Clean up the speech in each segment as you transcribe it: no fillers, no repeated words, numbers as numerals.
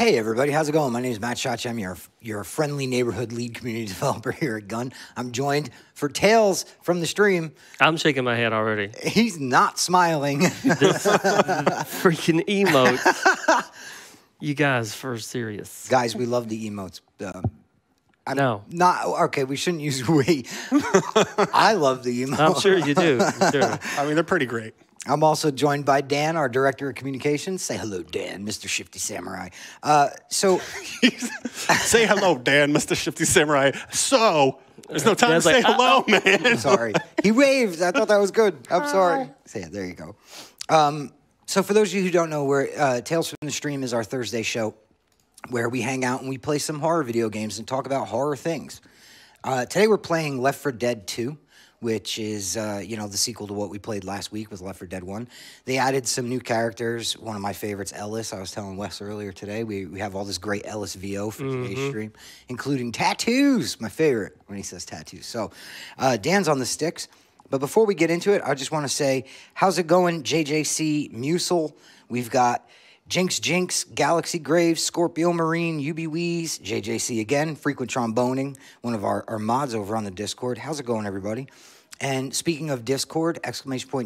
Hey everybody, how's it going? My name is Matt Shotch. I'm your friendly neighborhood lead community developer here at Gun. I'm joined for Tales from the stream. I'm shaking my head already. He's not smiling. This freaking emotes. You guys, for serious. Guys, we love the emotes. No. Not okay, we shouldn't use we. I love the emotes. I'm sure you do. Sure. I mean, they're pretty great. I'm also joined by Dan, our director of communications. Say hello, Dan, Mr. Shifty Samurai. Say hello, Dan, Mr. Shifty Samurai. So, there's no time to say hello, man. I'm sorry. He waved. I thought that was good. I'm sorry. So yeah, there you go. So for those of you who don't know, Tales from the Stream is our Thursday show where we hang out and we play some horror video games and talk about horror things. Today we're playing Left 4 Dead 2. Which is, the sequel to what we played last week with Left 4 Dead 1. They added some new characters. One of my favorites, Ellis. I was telling Wes earlier today, we have all this great Ellis VO for today's stream, including tattoos, my favorite when he says tattoos. So Dan's on the sticks. But before we get into it, I just want to say, how's it going, JJC Musel? We've got Jinx, Galaxy Graves, Scorpio Marine, UB Weeze, JJC again, Frequent Tromboning, one of our mods over on the Discord. How's it going, everybody? And speaking of Discord, !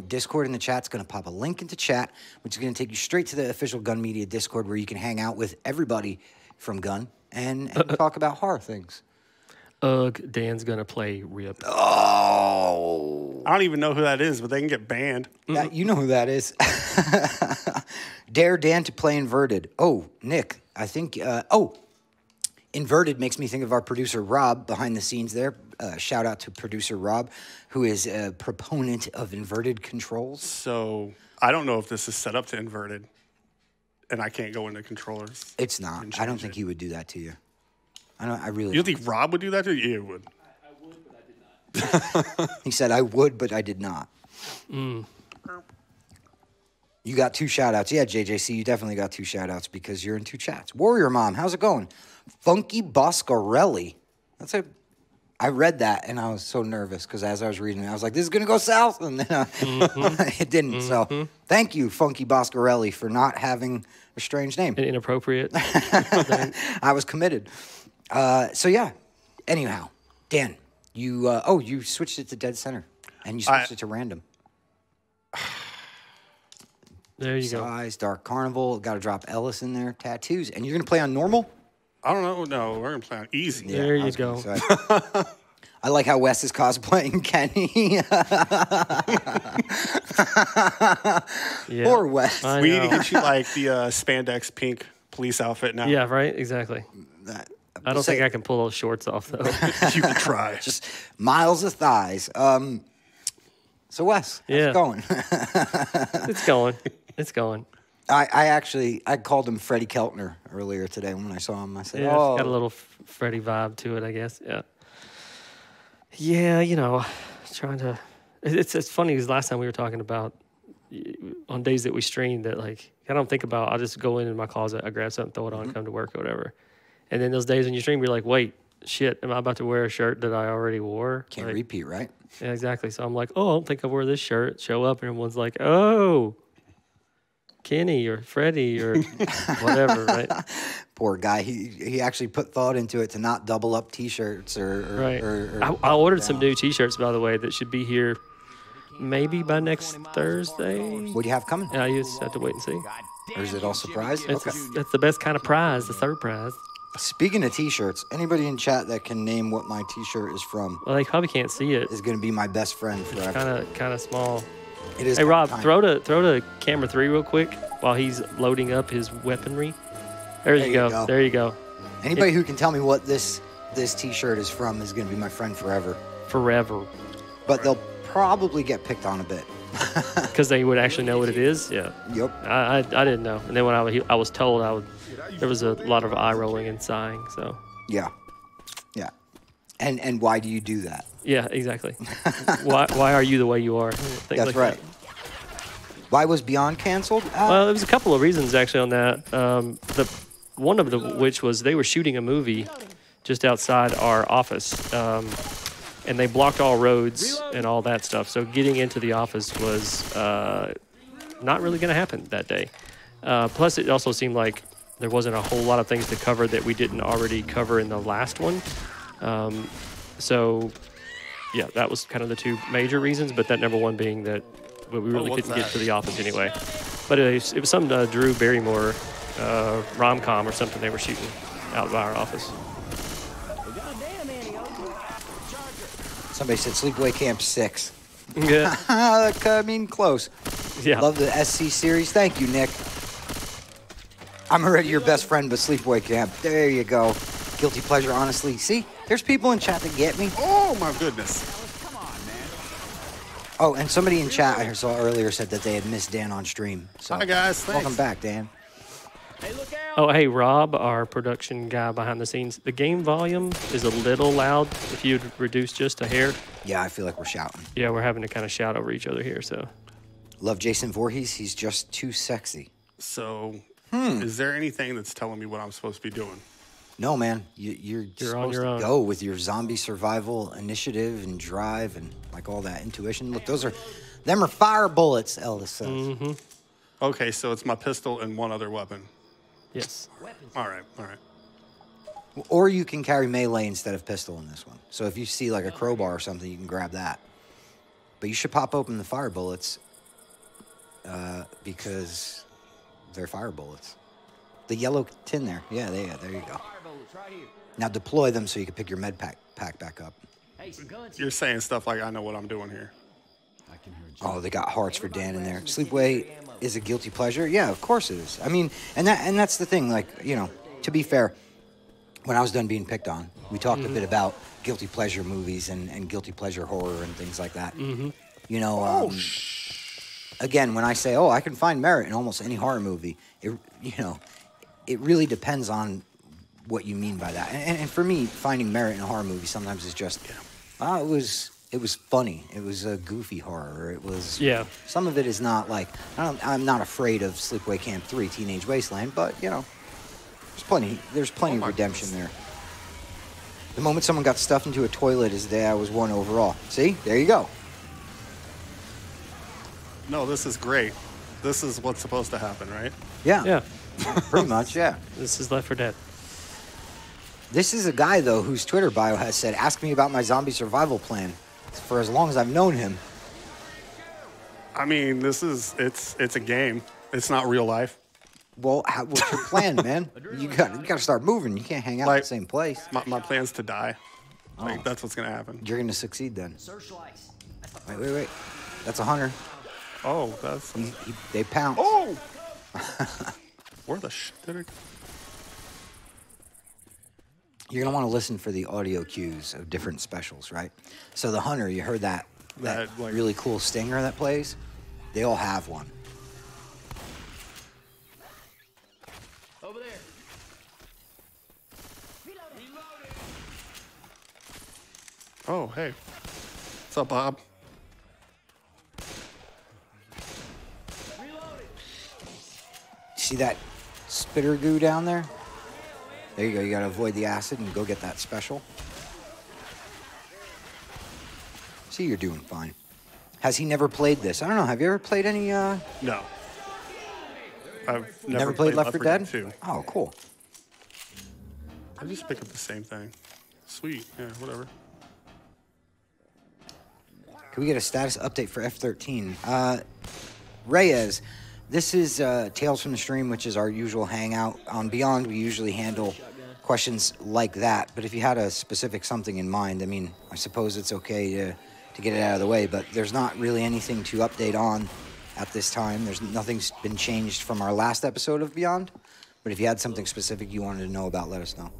Discord in the chat's going to pop a link into chat, which is going to take you straight to the official Gun Media Discord where you can hang out with everybody from Gun and talk about horror things. Dan's going to play Rip. Oh. I don't even know who that is, but they can get banned. Yeah, you know who that is. Dare Dan to play Inverted. Oh, Nick, I think, Inverted makes me think of our producer, Rob, behind the scenes there. Shout out to producer Rob, who is a proponent of inverted controls. So I don't know if this is set up to inverted, and I can't go into controllers. It's not. I don't think he would do that to you. I really. You think Rob would do that to you? Yeah, he would. I would, but I did not. He said, I would, but I did not. You got 2 shout-outs. Yeah, JJC, you definitely got 2 shout-outs because you're in 2 chats. Warrior Mom, how's it going? Funky Boscarelli. I read that, and I was so nervous because as I was reading it, I was like, this is going to go south, and then it didn't. So thank you, Funky Boscarelli, for not having a strange name. An inappropriate. I was committed. So, yeah. Anyhow, Dan, you switched it to dead center, and you switched it to random. There you go. Size, Dark Carnival, got to drop Ellis in there, tattoos. And you're going to play on normal? I don't know. No, we're going to play on easy. Yeah, there you go. I like how Wes is cosplaying Kenny. Poor Wes. We need to get you like the spandex pink police outfit now. Yeah, right? Exactly. I don't think I can pull those shorts off, though. You can try. Just miles of thighs. So, Wes, how's it going? It's going. I called him Freddie Keltner earlier today when I saw him. I said, It's got a little Freddie vibe to it, I guess. Yeah. Yeah, trying to... It's funny because last time we were talking about on days that we streamed that, like, I don't think about, I'll just go in my closet, I grab something, throw it on, come to work or whatever. And then those days when you stream, you're like, wait, shit, am I about to wear a shirt that I already wore? Can't repeat, right? Yeah, exactly. So I'm like, I don't think I wore this shirt. Show up and everyone's like, oh, Kenny or Freddie or whatever, right? Poor guy. He actually put thought into it to not double up T-shirts or I ordered some new T-shirts, by the way, that should be here maybe by next Thursday. What do you have coming? I just have to wait and see. Or is it all surprise? That's the best kind of prize, the third prize. Speaking of T-shirts, anybody in chat that can name what my T-shirt is from? Well, they probably can't see it. Is going to be my best friend forever. It's kind of small. It is. Hey Rob, throw to camera 3 real quick while he's loading up his weaponry. There you go. There you go. Anybody who can tell me what this T-shirt is from is going to be my friend forever. Forever. But they'll probably get picked on a bit. Because they would actually know what it is. Yeah. Yep. I didn't know, and then when I was told, there was a lot of eye rolling and sighing. So. Yeah. And why do you do that? Yeah, exactly. why are you the way you are? Things That's right. Why was Beyond canceled? Well, there was a couple of reasons actually on that. One of them, which was they were shooting a movie just outside our office, and they blocked all roads and all that stuff. So getting into the office was not really going to happen that day. Plus, it also seemed like there wasn't a whole lot of things to cover that we didn't already cover in the last one. So, yeah, that was kind of the two major reasons, but that number one being that we really couldn't get to the office anyway. But it was some Drew Barrymore rom-com or something they were shooting out by our office. Somebody said Sleepaway Camp 6. Yeah. I mean, close. Yeah. Love the SC series. Thank you, Nick. I'm already your best friend, but Sleepaway Camp. There you go. Guilty pleasure, honestly. See, there's people in chat that get me. Oh, my goodness. Oh, and somebody in chat I saw earlier said that they had missed Dan on stream. So Hi, guys. Thanks. welcome back, Dan. Oh, hey, Rob, our production guy behind the scenes. The game volume is a little loud. If you'd reduce just a hair. Yeah, I feel like we're shouting. Yeah, we're having to kind of shout over each other here, so. Love Jason Voorhees. He's just too sexy. So, is there anything that's telling me what I'm supposed to be doing? No, man. You're supposed your to own. go with your zombie survival initiative and drive and like all that intuition. Look, them are fire bullets, Ellis says. Mm-hmm. Okay, so it's my pistol and one other weapon. Yes. All right. Or you can carry melee instead of pistol in this one. So if you see like a crowbar or something, you can grab that. But you should pop open the fire bullets because they're fire bullets. The yellow tin there. Yeah, there you go. Now deploy them so you can pick your med pack back up. You're saying stuff like I know what I'm doing here. Oh, they got hearts for Dan in there. Sleepaway is a guilty pleasure. Yeah, of course it is. I mean, and that's the thing. Like, you know, to be fair, when I was done being picked on, we talked a bit about guilty pleasure movies and guilty pleasure horror and things like that. You know, again, when I say, oh, I can find merit in almost any horror movie, it really depends on what you mean by that. And for me, finding merit in a horror movie sometimes is just, it was funny. It was a goofy horror. It was, some of it is not like, I'm not afraid of Sleepaway Camp 3, Teenage Wasteland, but, you know, there's plenty of redemption there. The moment someone got stuffed into a toilet is the day I was won overall. See? There you go. No, this is great. This is what's supposed to happen, right? Yeah. Yeah. Pretty much, yeah. This is Left 4 Dead. This is a guy, though, whose Twitter bio has said, ask me about my zombie survival plan for as long as I've known him. I mean, it's a game. It's not real life. Well, what's your plan, man? You got to start moving. You can't hang out in the same place. My plan's to die. Like, that's what's going to happen. You're going to succeed then. Wait. That's a hunter. Oh, that's... They pounce. Oh! Where the shit did it... You're going to want to listen for the audio cues of different specials, right? So the hunter, you heard that like, really cool stinger that plays? They all have one. Over there. Oh, hey. What's up, Bob? See that spitter goo down there? There you go. You got to avoid the acid and go get that special. See, you're doing fine. Has he never played this? I don't know. Have you ever played any? No. I've Never played Left 4 Dead? 2. Oh, cool. I just pick up the same thing. Sweet. Yeah, whatever. Can we get a status update for F-13? Reyes, this is Tales from the Stream, which is our usual hangout. On Beyond, we usually handle questions like that. But if you had a specific something in mind, I mean, I suppose it's okay to get it out of the way. But there's not really anything to update on at this time. Nothing's been changed from our last episode of Beyond. But if you had something specific you wanted to know about, let us know.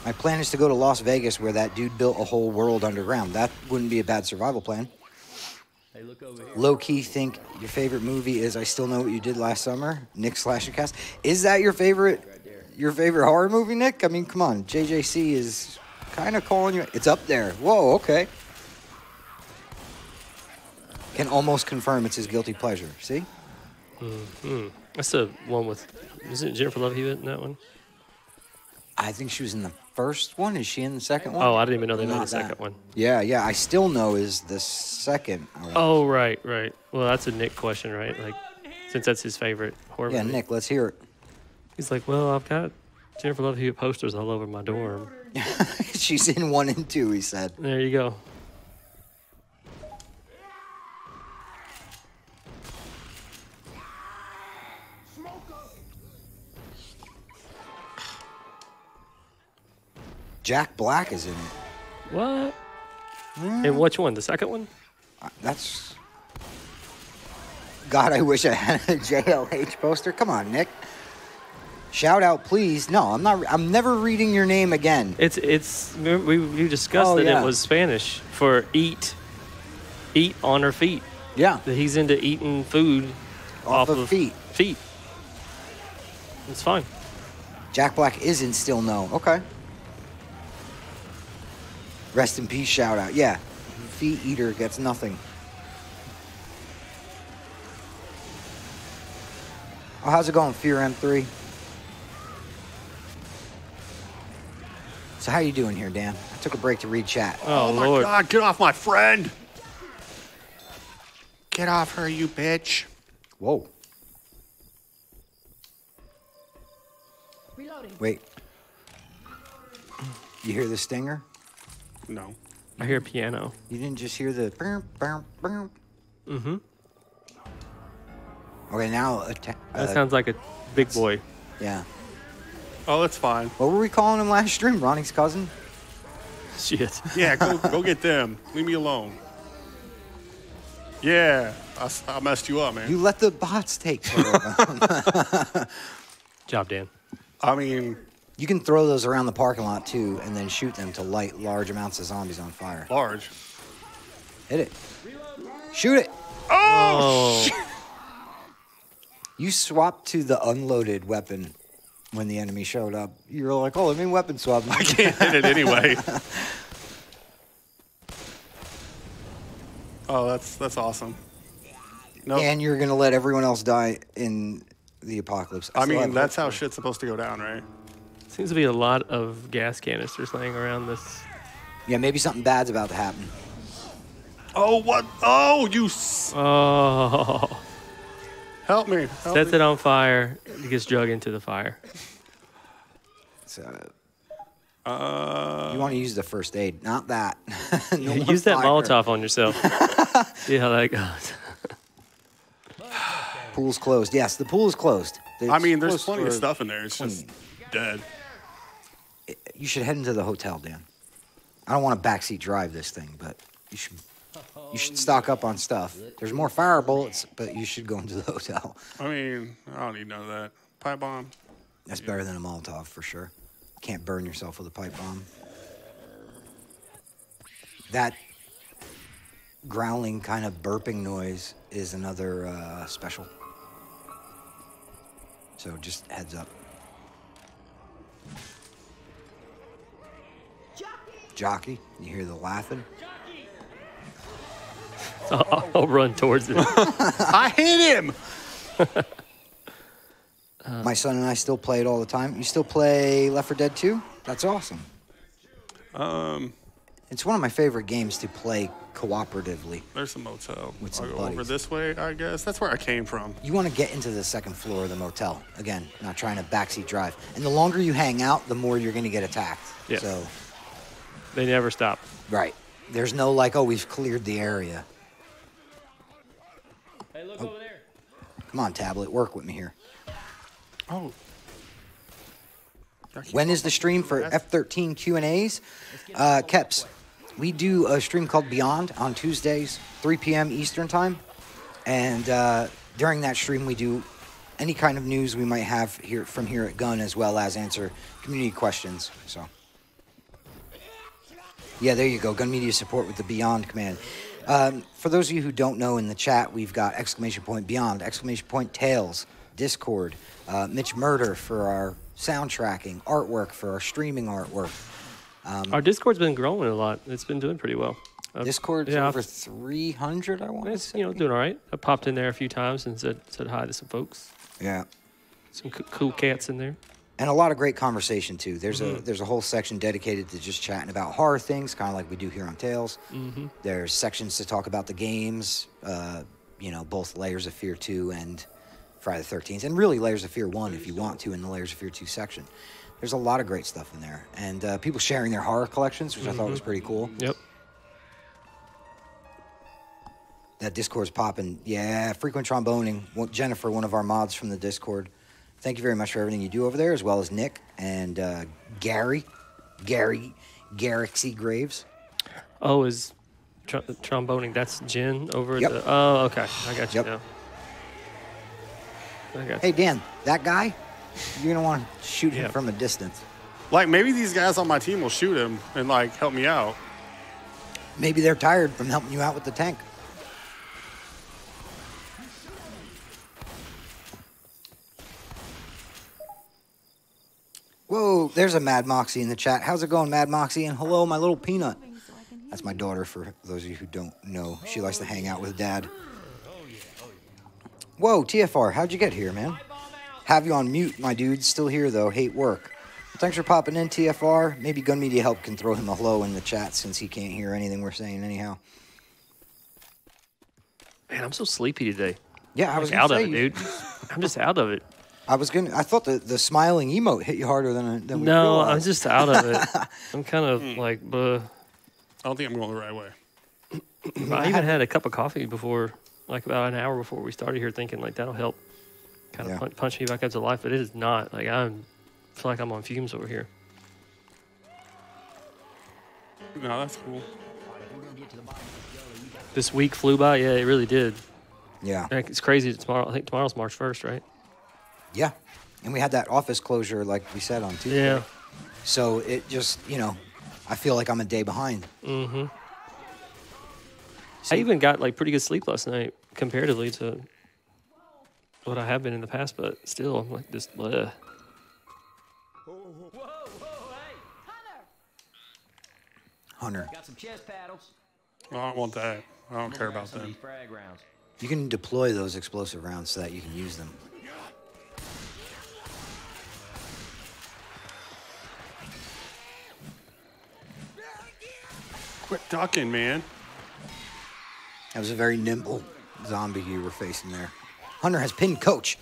My plan is to go to Las Vegas, where that dude built a whole world underground. That wouldn't be a bad survival plan. Hey, look over here. Low-key think your favorite movie is I Still Know What You Did Last Summer, Nick Slashercast. Is that your favorite horror movie, Nick? I mean, come on. JJC is kind of calling you. It's up there. Whoa, okay. Can almost confirm it's his guilty pleasure. See? That's the one with, isn't Jennifer Love Hewitt in that one? I think she was in the first one. Is she in the second one? Oh, I didn't even know they made Not a second that. one. Yeah. I Still Know is the second. Oh, right. Well, that's a Nick question, right? Like, since that's his favorite horror Yeah, movie. Nick, let's hear it. He's like, well, I've got Jennifer Love Hewitt posters all over my dorm. She's in 1 and 2, he said. There you go. Jack Black is in it. What? And which one? The second one? That's... God, I wish I had a JLH poster. Come on, Nick. Shout out, please. No, I'm not. I'm never reading your name again. It's. We discussed that yeah. It was Spanish for eat on her feet. Yeah. That he's into eating food Off of feet. Feet. It's fine. Jack Black is in Still No. Okay. Rest in peace, shout out. Yeah. Feet eater gets nothing. Oh, how's it going, Fear M3? So how you doing here, Dan? I took a break to read chat. Oh, my Lord. God, get off my friend. Get off her, you bitch. Whoa. Reloading. Wait. You hear the stinger? No. I hear piano. You didn't just hear the... Mm-hmm. Okay, now... That sounds like a big boy. Yeah. Oh, that's fine. What were we calling him last stream? Ronnie's cousin? Shit. Yeah, go get them. Leave me alone. Yeah, I messed you up, man. You let the bots take care of him. Job, Dan. I mean, You can throw those around the parking lot, too, and then shoot them to light large amounts of zombies on fire. large. Hit it. Shoot it. Oh. You swapped to the unloaded weapon when the enemy showed up. You were like, oh, let me weapon swap. I can't hit it anyway. Oh, that's awesome. Nope. And you're going to let everyone else die in the apocalypse. I still mean, have that's hope how for- shit's supposed to go down, right? Seems to be a lot of gas canisters laying around this. Yeah, maybe something bad's about to happen. Oh, what? Oh, Oh. help me. Help Sets me. it on fire. It gets drug into the fire. So, you want to use the first aid, not that. No more Use that fire. Molotov on yourself. See how that goes. Pool's closed. Yes, the pool is closed. It's I mean, there's closed plenty of for- stuff in there. It's just dead. You should head into the hotel, Dan. I don't want to backseat drive this thing, but you should stock up on stuff. There's more fire bullets, but you should go into the hotel. I mean, I don't need none of that. Pipe bomb. That's better than a Molotov for sure. Can't burn yourself with a pipe bomb. That growling kind of burping noise is another special. So just heads up. Jockey, you hear the laughing? I'll run towards it. I hit him. My son and I still play it all the time. You still play Left 4 Dead 2? That's awesome. It's one of my favorite games to play cooperatively. There's a motel. With some I'll go over buddies. this way, I guess. That's where I came from. You want to get into the second floor of the motel. Again, not trying to backseat drive. And the longer you hang out, the more you're going to get attacked. Yes. So, They never stop. right. There's no like, oh, we've cleared the area. Hey, look over there. Come on, tablet, work with me here. Oh. When is the stream for F13 Q&As? Keps, we do a stream called Beyond on Tuesdays, 3 p.m. Eastern time. And during that stream, we do any kind of news we might have here from here at Gun, as well as answer community questions. So, yeah, there you go. Gun Media support with the Beyond command. For those of you who don't know, in the chat, we've got !Beyond, !Tales, Discord, Mitch Murder for our sound tracking, artwork for our streaming artwork. Our Discord's been growing a lot. It's been doing pretty well. Discord's yeah, over 300, I want to It's say. doing all right. I popped in there a few times and said hi to some folks. Yeah. Some cool cats in there. And a lot of great conversation, too. There's a whole section dedicated to just chatting about horror things, kind of like we do here on Tales. There's sections to talk about the games, both Layers of Fear 2 and Friday the 13th, and really Layers of Fear 1 if you want to in the Layers of Fear 2 section. There's a lot of great stuff in there, and people sharing their horror collections, which I thought was pretty cool. Yep. That Discord's popping. Yeah, frequent tromboning. Jennifer, one of our mods from the Discord. Thank you very much for everything you do over there, as well as Nick and Gary C. Graves. Oh, is tromboning? That's Jen over Yep. the. Oh, okay. I got you Yep. now. I got Hey, Dan, that guy, you're going to want to shoot him Yep. from a distance. Like, maybe these guys on my team will shoot him and, like, help me out. Maybe they're tired from helping you out with the tank. Whoa, there's a Mad Moxie in the chat. How's it going, Mad Moxie? And hello, my little peanut. That's my daughter, for those of you who don't know. She likes to hang out with Dad. Whoa, TFR, how'd you get here, man? Have you on mute, my dude. Still here, though. Hate work. Well, thanks for popping in, TFR. Maybe Gun Media Help can throw him a hello in the chat since he can't hear anything we're saying anyhow. Man, I'm so sleepy today. Yeah, I was out of gonna it, say, dude. I'm just out of it. I thought the smiling emote hit you harder than we No, realized. I'm just out of it. I'm kind of like, I don't think I'm going the right way. I even had a cup of coffee before, like about an hour before we started here, thinking like that'll help kind of punch me back up to life, but it is not. Like I feel like I'm on fumes over here. No, that's cool. This week flew by. Yeah, it really did. Yeah. Like, it's crazy. Tomorrow, I think tomorrow's March 1st, right? Yeah. And we had that office closure, like we said, on Tuesday. Yeah. So it just, I feel like I'm a day behind. Mm-hmm. I even got like pretty good sleep last night comparatively to what I have been in the past, but still, I'm like just. Bleh. Hunter. Got some chest paddles. I don't want that. I don't care about Some of them. these frag rounds. You can deploy those explosive rounds so that you can use them. Quit ducking, man. That was a very nimble zombie you were facing there. Hunter has pinned Coach.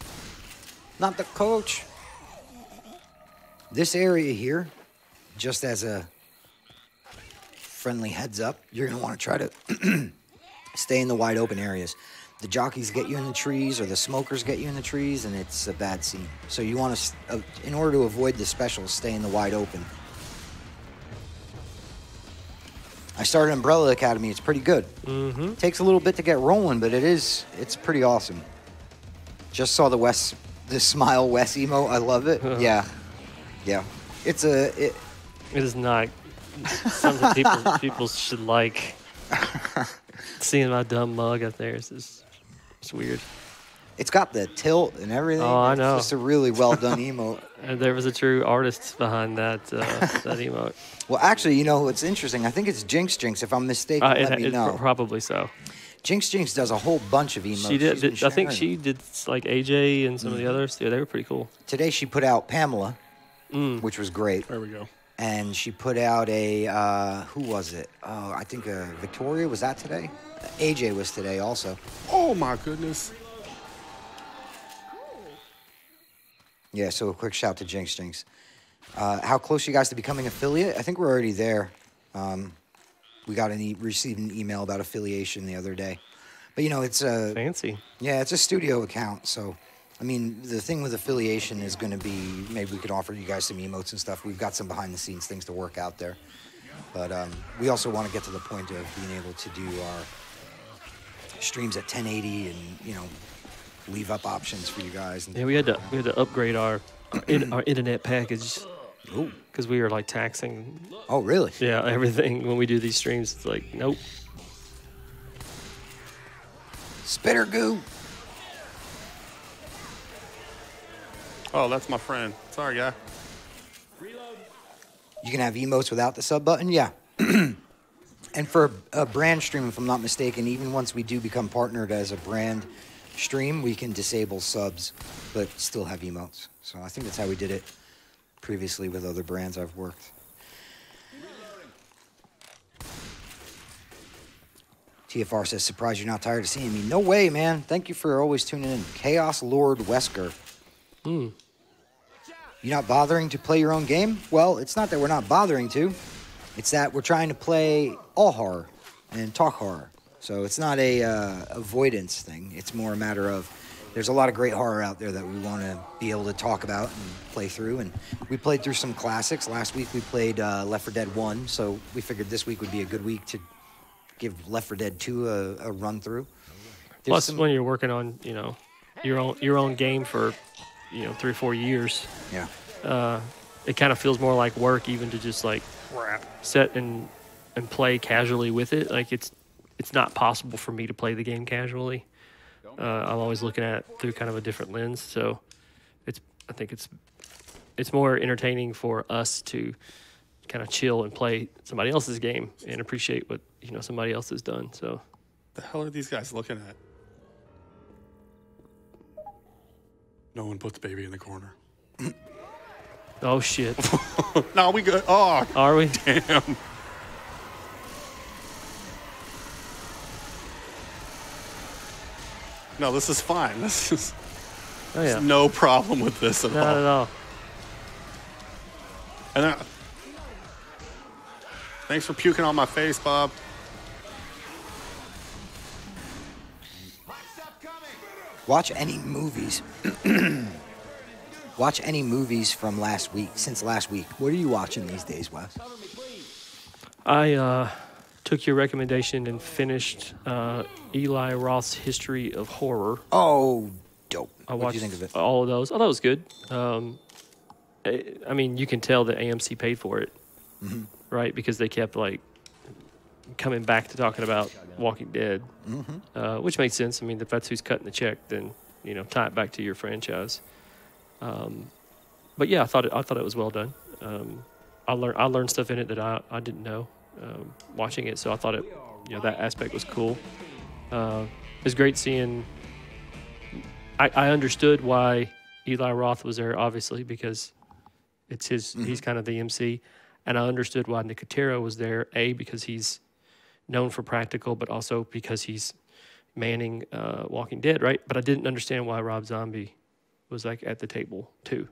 Not the coach. This area here, just as a friendly heads up, you're going to want to try to stay in the wide open areas. The jockeys get you in the trees or the smokers get you in the trees, and it's a bad scene. So you want to, in order to avoid the specials, stay in the wide open. I started Umbrella Academy. It's pretty good. Mm-hmm. Takes a little bit to get rolling, but it's pretty awesome. Just saw the Smile Wes emote. I love it. Yeah. It is not something people should like. Seeing my dumb mug up there is just, it's weird. It's got the tilt and everything. Oh, I know. It's just a really well done emote. And there was a true artist behind that that emote. Well, actually, what's interesting? I think it's Jinx. If I'm mistaken, let me know. Probably so. Jinx does a whole bunch of emotes. She did. She's I been think sharing she did like AJ and some of the others. Yeah, they were pretty cool. Today she put out Pamela, which was great. There we go. And she put out a, who was it? Oh, I think Victoria, was that today? AJ was today also. Oh, my goodness. Yeah, so a quick shout to Jinx. How close are you guys to becoming affiliate? I think we're already there. We got received an email about affiliation the other day. But, it's a... Fancy. Yeah, it's a studio account, so... I mean, the thing with affiliation is going to be maybe we could offer you guys some emotes and stuff. We've got some behind-the-scenes things to work out there. But we also want to get to the point of being able to do our streams at 1080 and, leave up options for you guys. Yeah, we had to upgrade our internet package because we were like taxing. Oh, really? Yeah, everything when we do these streams. It's like, nope. Spitter goo. Oh, that's my friend. Sorry, guy. You can have emotes without the sub button? Yeah. And for a brand stream, if I'm not mistaken, even once we do become partnered as a brand stream, we can disable subs, but still have emotes. So I think that's how we did it previously with other brands I've worked. TFR says, surprised you're not tired of seeing me. No way, man. Thank you for always tuning in. Chaos Lord Wesker. You're not bothering to play your own game? Well, it's not that we're not bothering to. It's that we're trying to play all horror and talk horror. So it's not a avoidance thing. It's more a matter of there's a lot of great horror out there that we want to be able to talk about and play through. And we played through some classics. Last week we played Left 4 Dead 1, so we figured this week would be a good week to give Left 4 Dead 2 a run through. Plus, when you're working on, your own game for, 3 or 4 years, it kind of feels more like work even to just like set and play casually with it. Like it's not possible for me to play the game casually. I'm always looking at it through kind of a different lens. So I think it's more entertaining for us to kind of chill and play somebody else's game and appreciate what somebody else has done. So The hell are these guys looking at? No one put the baby in the corner. oh shit. No, we good. Oh, Are we? damn. No, this is fine. This is Oh yeah. no problem with this at Not all. at all. And thanks for puking on my face, Bob. Watch any movies. Watch any movies from last week, since last week. What are you watching these days, Wes? I took your recommendation and finished Eli Roth's History of Horror. Oh, dope. I What watched did you think of it? all of those. Oh, that was good. I mean, you can tell that AMC paid for it, right? Because they kept like coming back to talking about Walking Dead, which makes sense. I mean, if that's who's cutting the check, then tie it back to your franchise. But yeah, I thought it was well done. I learned stuff in it that I didn't know watching it, so I thought it that aspect was cool. It was great seeing. I understood why Eli Roth was there, obviously, because it's his. He's kind of the MC, and I understood why Nicotero was there. Because he's known for practical, but also because he's manning Walking Dead, right? But I didn't understand why Rob Zombie was like at the table too.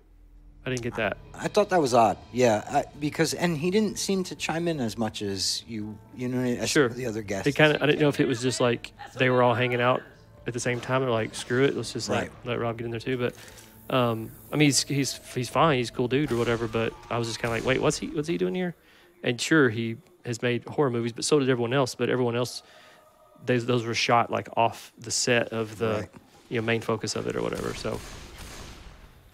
I didn't get that. I thought that was odd. Yeah, because he didn't seem to chime in as much as as Sure. the other guests. I didn't know if it was just like they were all hanging out at the same time. They're like, screw it, let's just Right. let Rob get in there too. But I mean, he's fine. He's a cool dude or whatever. But I was just kind of like, wait, what's he doing here? And sure, he has made horror movies, but so did everyone else. But everyone else, those were shot like off the set of the main focus of it or whatever. So,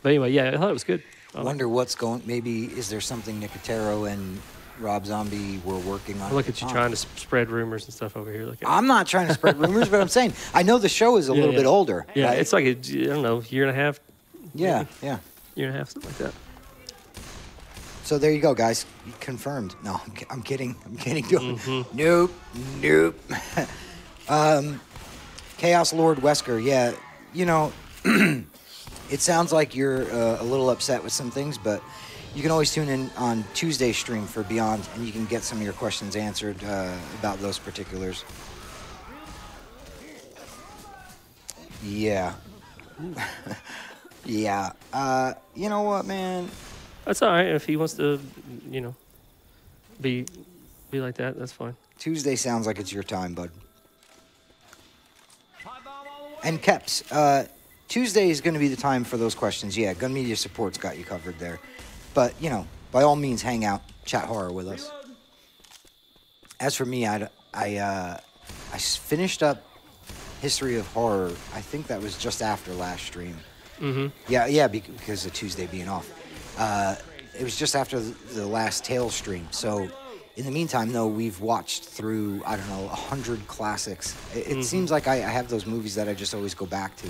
but anyway, yeah, I thought it was good. I wonder what's going. Maybe is there something Nicotero and Rob Zombie were working on? Look at you trying to spread rumors and stuff over here. Look at I'm not trying to spread rumors, but I'm saying I know the show is a little bit older. Yeah, right? it's like I don't know, year and a half. Yeah, maybe. yeah. Year and a half, something like that. So there you go, guys. Confirmed. No, I'm kidding. Nope. Chaos Lord Wesker. Yeah, it sounds like you're a little upset with some things, but you can always tune in on Tuesday's stream for Beyond, and you can get some of your questions answered about those particulars. Yeah. Yeah. You know what, man? That's all right. If he wants to, be like that, that's fine. Tuesday sounds like it's your time, bud. And Keps, Tuesday is going to be the time for those questions. Yeah, Gun Media Support's got you covered there. But, by all means, hang out, chat horror with us. As for me, I finished up History of Horror. I think that was just after last stream. Yeah, because of Tuesday being off. It was just after the last Tales stream. So, in the meantime, though, we've watched through, 100 classics. It seems like I have those movies that I just always go back to.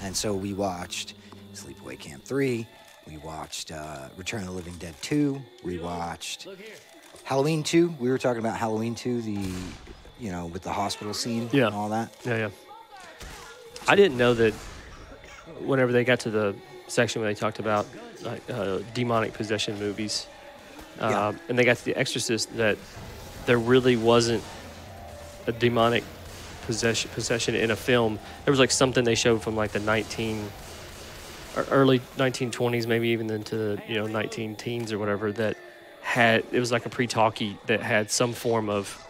And so we watched Sleepaway Camp 3. We watched Return of the Living Dead 2. We watched Halloween 2. We were talking about Halloween 2, with the hospital scene and all that. Yeah. I didn't know that whenever they got to the section where they talked about demonic possession movies, and they got to The Exorcist, that there really wasn't a demonic possession in a film. There was like something they showed from like the early 1920s, maybe even into the 19 teens or whatever, that it was like a pre-talkie that had some form of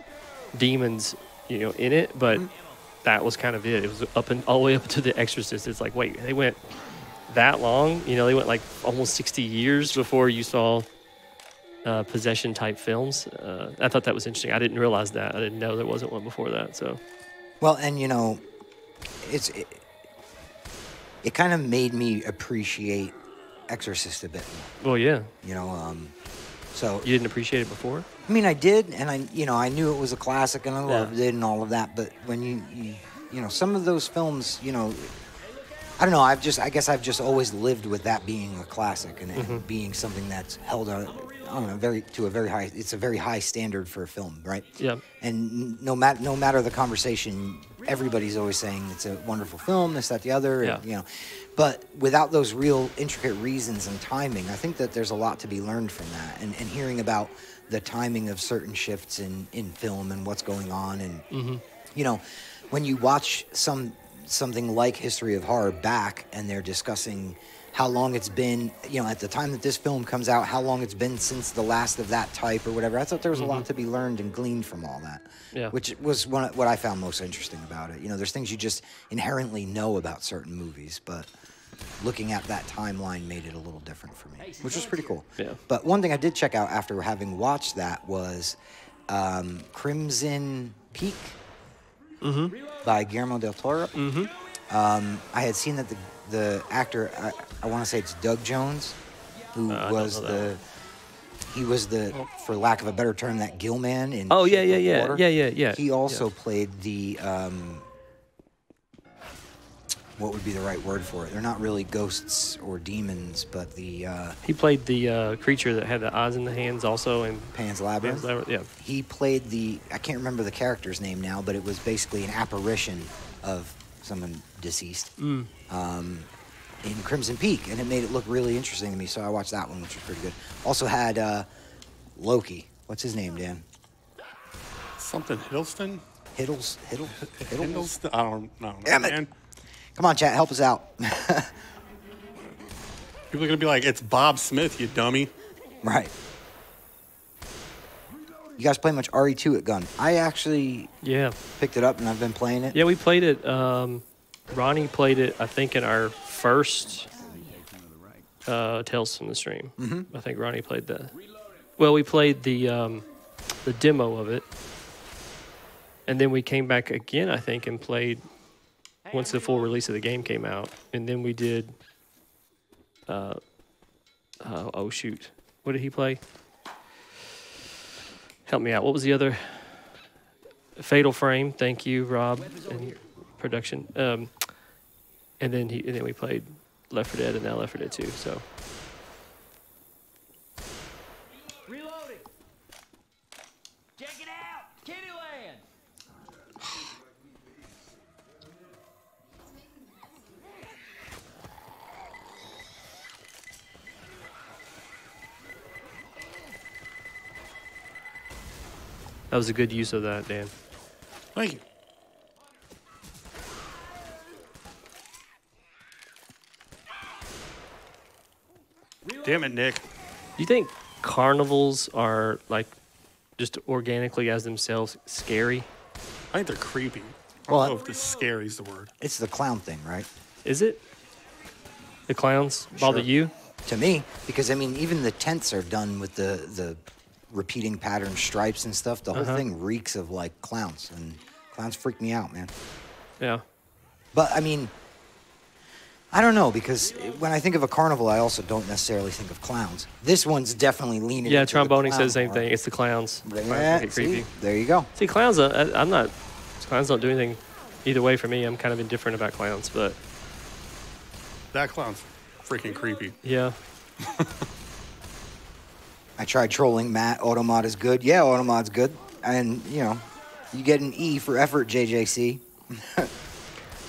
demons in it, but that was kind of it. It was all the way up to The Exorcist. It's like, wait, they went that long? They went like almost 60 years before you saw possession type films. I thought that was interesting. I didn't realize that. I didn't know there wasn't one before that. So, well, and it kind of made me appreciate Exorcist a bit more. Well, yeah. So you didn't appreciate it before? I mean, I did, and I knew it was a classic, and I loved it and all of that. But when you some of those films, I don't know. I guess I've just always lived with that being a classic and being something that's held on. I don't know, it's a very high standard for a film, right? Yeah. And no matter the conversation, everybody's always saying it's a wonderful film, this, that, the other, Yeah. But without those real intricate reasons and timing, I think that there's a lot to be learned from that. And hearing about the timing of certain shifts in film and what's going on. And, when you watch something like History of Horror back and they're discussing how long it's been, at the time that this film comes out, how long it's been since the last of that type or whatever. I thought there was a lot to be learned and gleaned from all that, which was what I found most interesting about it. There's things you just inherently know about certain movies, but looking at that timeline made it a little different for me, which was pretty cool. Yeah. But one thing I did check out after having watched that was Crimson Peak by Guillermo del Toro. I had seen that the actor, I want to say it's Doug Jones, who was for lack of a better term, that gill man in Oh, Shape of yeah. Water. Yeah. He also played the, what would be the right word for it? They're not really ghosts or demons, but the... he played the creature that had the eyes in the hands also in Pan's Labyrinth. Yeah. He played I can't remember the character's name now, but it was basically an apparition of someone deceased in Crimson Peak, and it made it look really interesting to me, so I watched that one, which was pretty good. Also had Loki. What's his name, Dan? Something Hiddleston? Hiddleston? I don't know. Damn it. Man. Come on, chat, help us out. People are going to be like, it's Bob Smith, you dummy. Right. You guys play much RE2 at Gun? I actually picked it up, and I've been playing it. Yeah, we played it. Ronnie played it, I think, in our first Tales from the Stream. I think Ronnie played that. Well, we played the demo of it, and then we came back again, I think, and played once the full release of the game came out. And then we did, oh, shoot. What did he play? Help me out. What was the other? Fatal Frame. Thank you, Rob, and your production. And then we played Left 4 Dead and now Left 4 Dead 2. So. Reloading. Check it out, Kittyland. That was a good use of that, Dan. Thank you. Damn it, Nick. Do you think carnivals are, like, just organically as themselves scary? I think they're creepy. I Well, don't know if this scary is the word. It's the clown thing, right? Is it? The clowns bother you? To me, because, I mean, even the tents are done with the repeating pattern stripes and stuff. The whole thing reeks of, like, clowns, and clowns freak me out, man. Yeah. But, I mean, I don't know, because when I think of a carnival, I also don't necessarily think of clowns. This one's definitely leaning Yeah, into the Tromboning clown says the same horror. thing. It's the clowns. Clowns Yeah, make it creepy. see, there you go. See, clowns, clowns don't do anything either way for me. I'm kind of indifferent about clowns, but That clown's freaking creepy. yeah. I tried trolling Matt. Automod is good. Yeah, Automod's good. And, you know, you get an E for effort, JJC.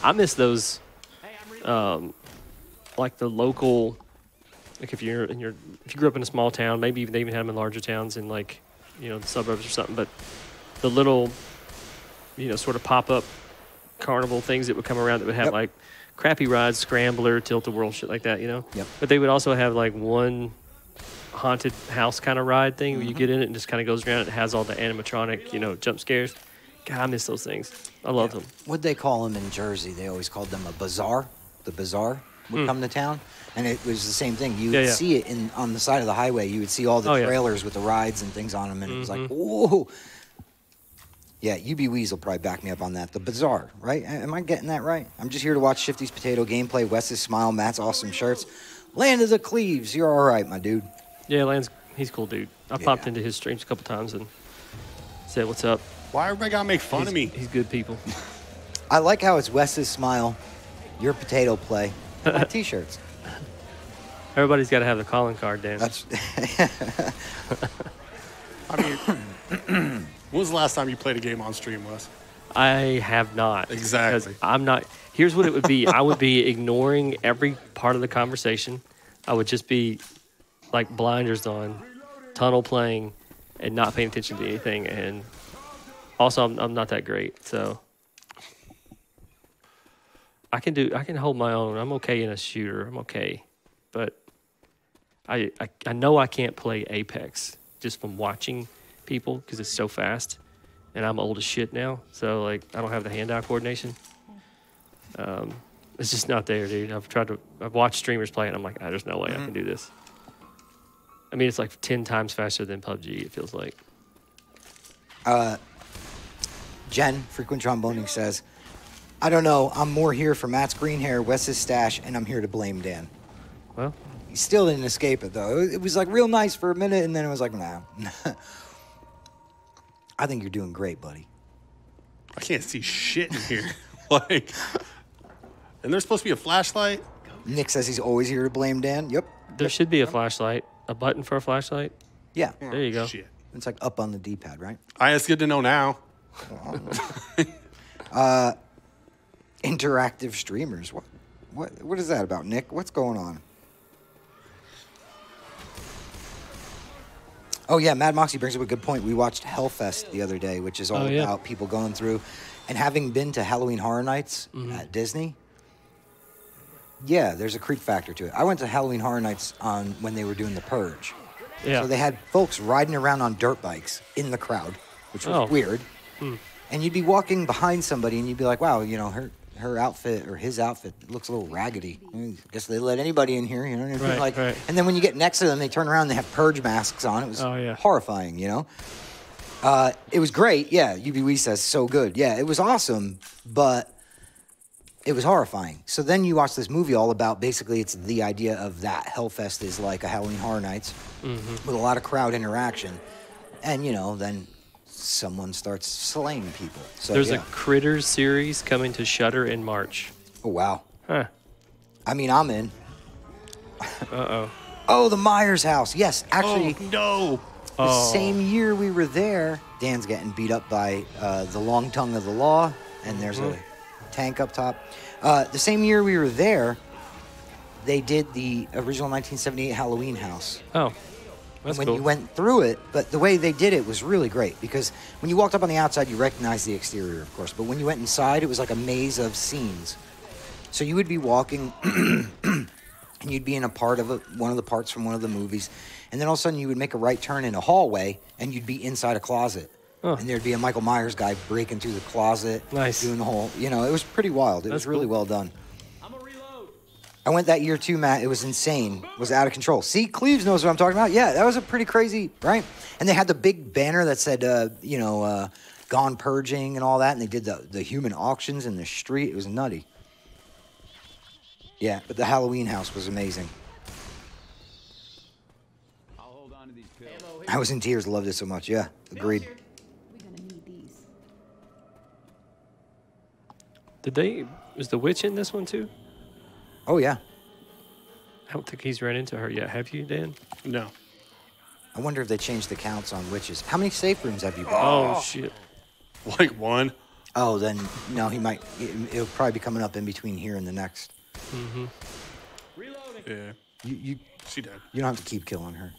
I miss those, like the local, like if you grew up in a small town, maybe they even had them in larger towns in, like, you know, the suburbs or something, but the little, you know, sort of pop-up carnival things that would come around that would have Yep. like crappy rides, scrambler, tilt-a-whirl, shit like that, Yep. But they would also have like one haunted house kind of ride thing where you get in it and just kind of goes around. It has all the animatronic, jump scares. God, I miss those things. I love them. What'd they call them in Jersey? They always called them a bazaar. The bazaar would come to town, and it was the same thing. You would see it on the side of the highway. You would see all the trailers with the rides and things on them, and it was like, whoa. Yeah, UB Weeze will probably back me up on that. The bazaar, right? Am I getting that right? I'm just here to watch Shifty's potato gameplay, Wes's smile, Matt's awesome shirts. Land of the Cleaves, you're all right, my dude. Yeah, he's a cool dude. I popped into his streams a couple times and said, what's up? Why everybody gotta make fun of me? He's good people. I like how it's Wes's smile, your potato play, my T-shirts. Everybody's got to have the calling card, Dan. That's I mean, when was the last time you played a game on stream, Wes? I have not. Exactly. Because I'm not. Here's what it would be. I would be ignoring every part of the conversation. I would just be like blinders on, tunnel playing, and not paying attention to anything. And also, I'm not that great, so I can hold my own. I'm okay in a shooter. I'm okay, but I know I can't play Apex just from watching people because it's so fast, and I'm old as shit now. So like I don't have the hand-eye coordination. It's just not there, dude. I've watched streamers play it, and I'm like, there's no way I can do this. I mean, it's like 10 times faster than PUBG. It feels like. Jen, frequent tromboning, says, I don't know. I'm more here for Matt's green hair, Wes's stash, and I'm here to blame Dan. Well, He still didn't escape it, though. It was like real nice for a minute, and then it was like, nah. I think you're doing great, buddy. I can't see shit in here. Like, and there's supposed to be a flashlight. Nick says he's always here to blame Dan. Yep. there should be a flashlight, a button for a flashlight. Yeah. There you go. Shit. It's like up on the D-pad, right? It's good to know now. Interactive streamers. What is that about, Nick? What's going on? Oh, yeah, Mad Moxie brings up a good point. We watched Hellfest the other day, which is all about people going through. And having been to Halloween Horror Nights at Disney, yeah, there's a creep factor to it. I went to Halloween Horror Nights when they were doing The Purge. Yeah. So they had folks riding around on dirt bikes in the crowd, which was weird. And you'd be walking behind somebody, and you'd be like, wow, her outfit or his outfit looks a little raggedy. I guess they let anybody in here, you know what I mean? Right. And then when you get next to them, they turn around and they have purge masks on. It was horrifying, you know? It was great. Yeah, UBW says so good. Yeah, it was awesome, but it was horrifying. So then you watch this movie all about, basically it's the idea of that. Hellfest is like a Halloween Horror Nights with a lot of crowd interaction. And, then someone starts slaying people. So There's a Critters series coming to Shudder in March. Oh, wow. Huh. I mean, I'm in. Uh-oh. Oh, the Myers house. Yes, actually, No. the same year we were there, Dan's getting beat up by the long tongue of the law, and there's a tank up top. The same year we were there, they did the original 1978 Halloween house. Oh, that's when cool. you went through it, but the way they did it was really great because when you walked up on the outside, you recognized the exterior, of course, but when you went inside, it was like a maze of scenes. So you would be walking, and you'd be in a part of one of the parts from one of the movies, and then all of a sudden you would make a right turn in a hallway, and you'd be inside a closet. And there'd be a Michael Myers guy breaking through the closet, doing the whole, it was pretty wild. It was really well done. I went that year too, Matt. It was insane. It was out of control. See, Cleves knows what I'm talking about. Yeah, that was a pretty crazy, right? And they had the big banner that said, gone purging and all that, and they did the human auctions in the street. It was nutty. Yeah, but the Halloween house was amazing. I'll hold on to these pills. I was in tears. Loved it so much. Yeah, agreed. We're gonna need these. Was the witch in this one too? Oh, yeah. I don't think he's ran into her yet. Have you, Dan? No. I wonder if they changed the counts on witches. How many safe rooms have you been? Oh, shit. Like one. Oh, then, no, he might. It'll probably be coming up in between here and the next. Reloading. Yeah. She did. You don't have to keep killing her.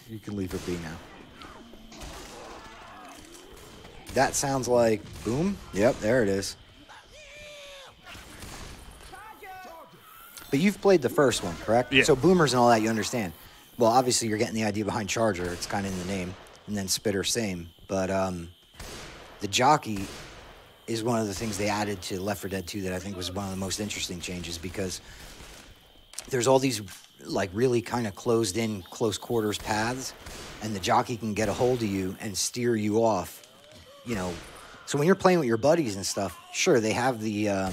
You can leave her be now. That sounds like boom. Yep, there it is. But you've played the first one, correct? Yeah. So boomers and all that, you understand. Well, obviously you're getting the idea behind Charger. It's kind of in the name. And then Spitter, same. But the jockey is one of the things they added to Left 4 Dead 2 that I think was one of the most interesting changes, because there's all these like really kind of closed in, close quarters paths, and the jockey can get a hold of you and steer you off, you know. So when you're playing with your buddies and stuff, sure, they have the,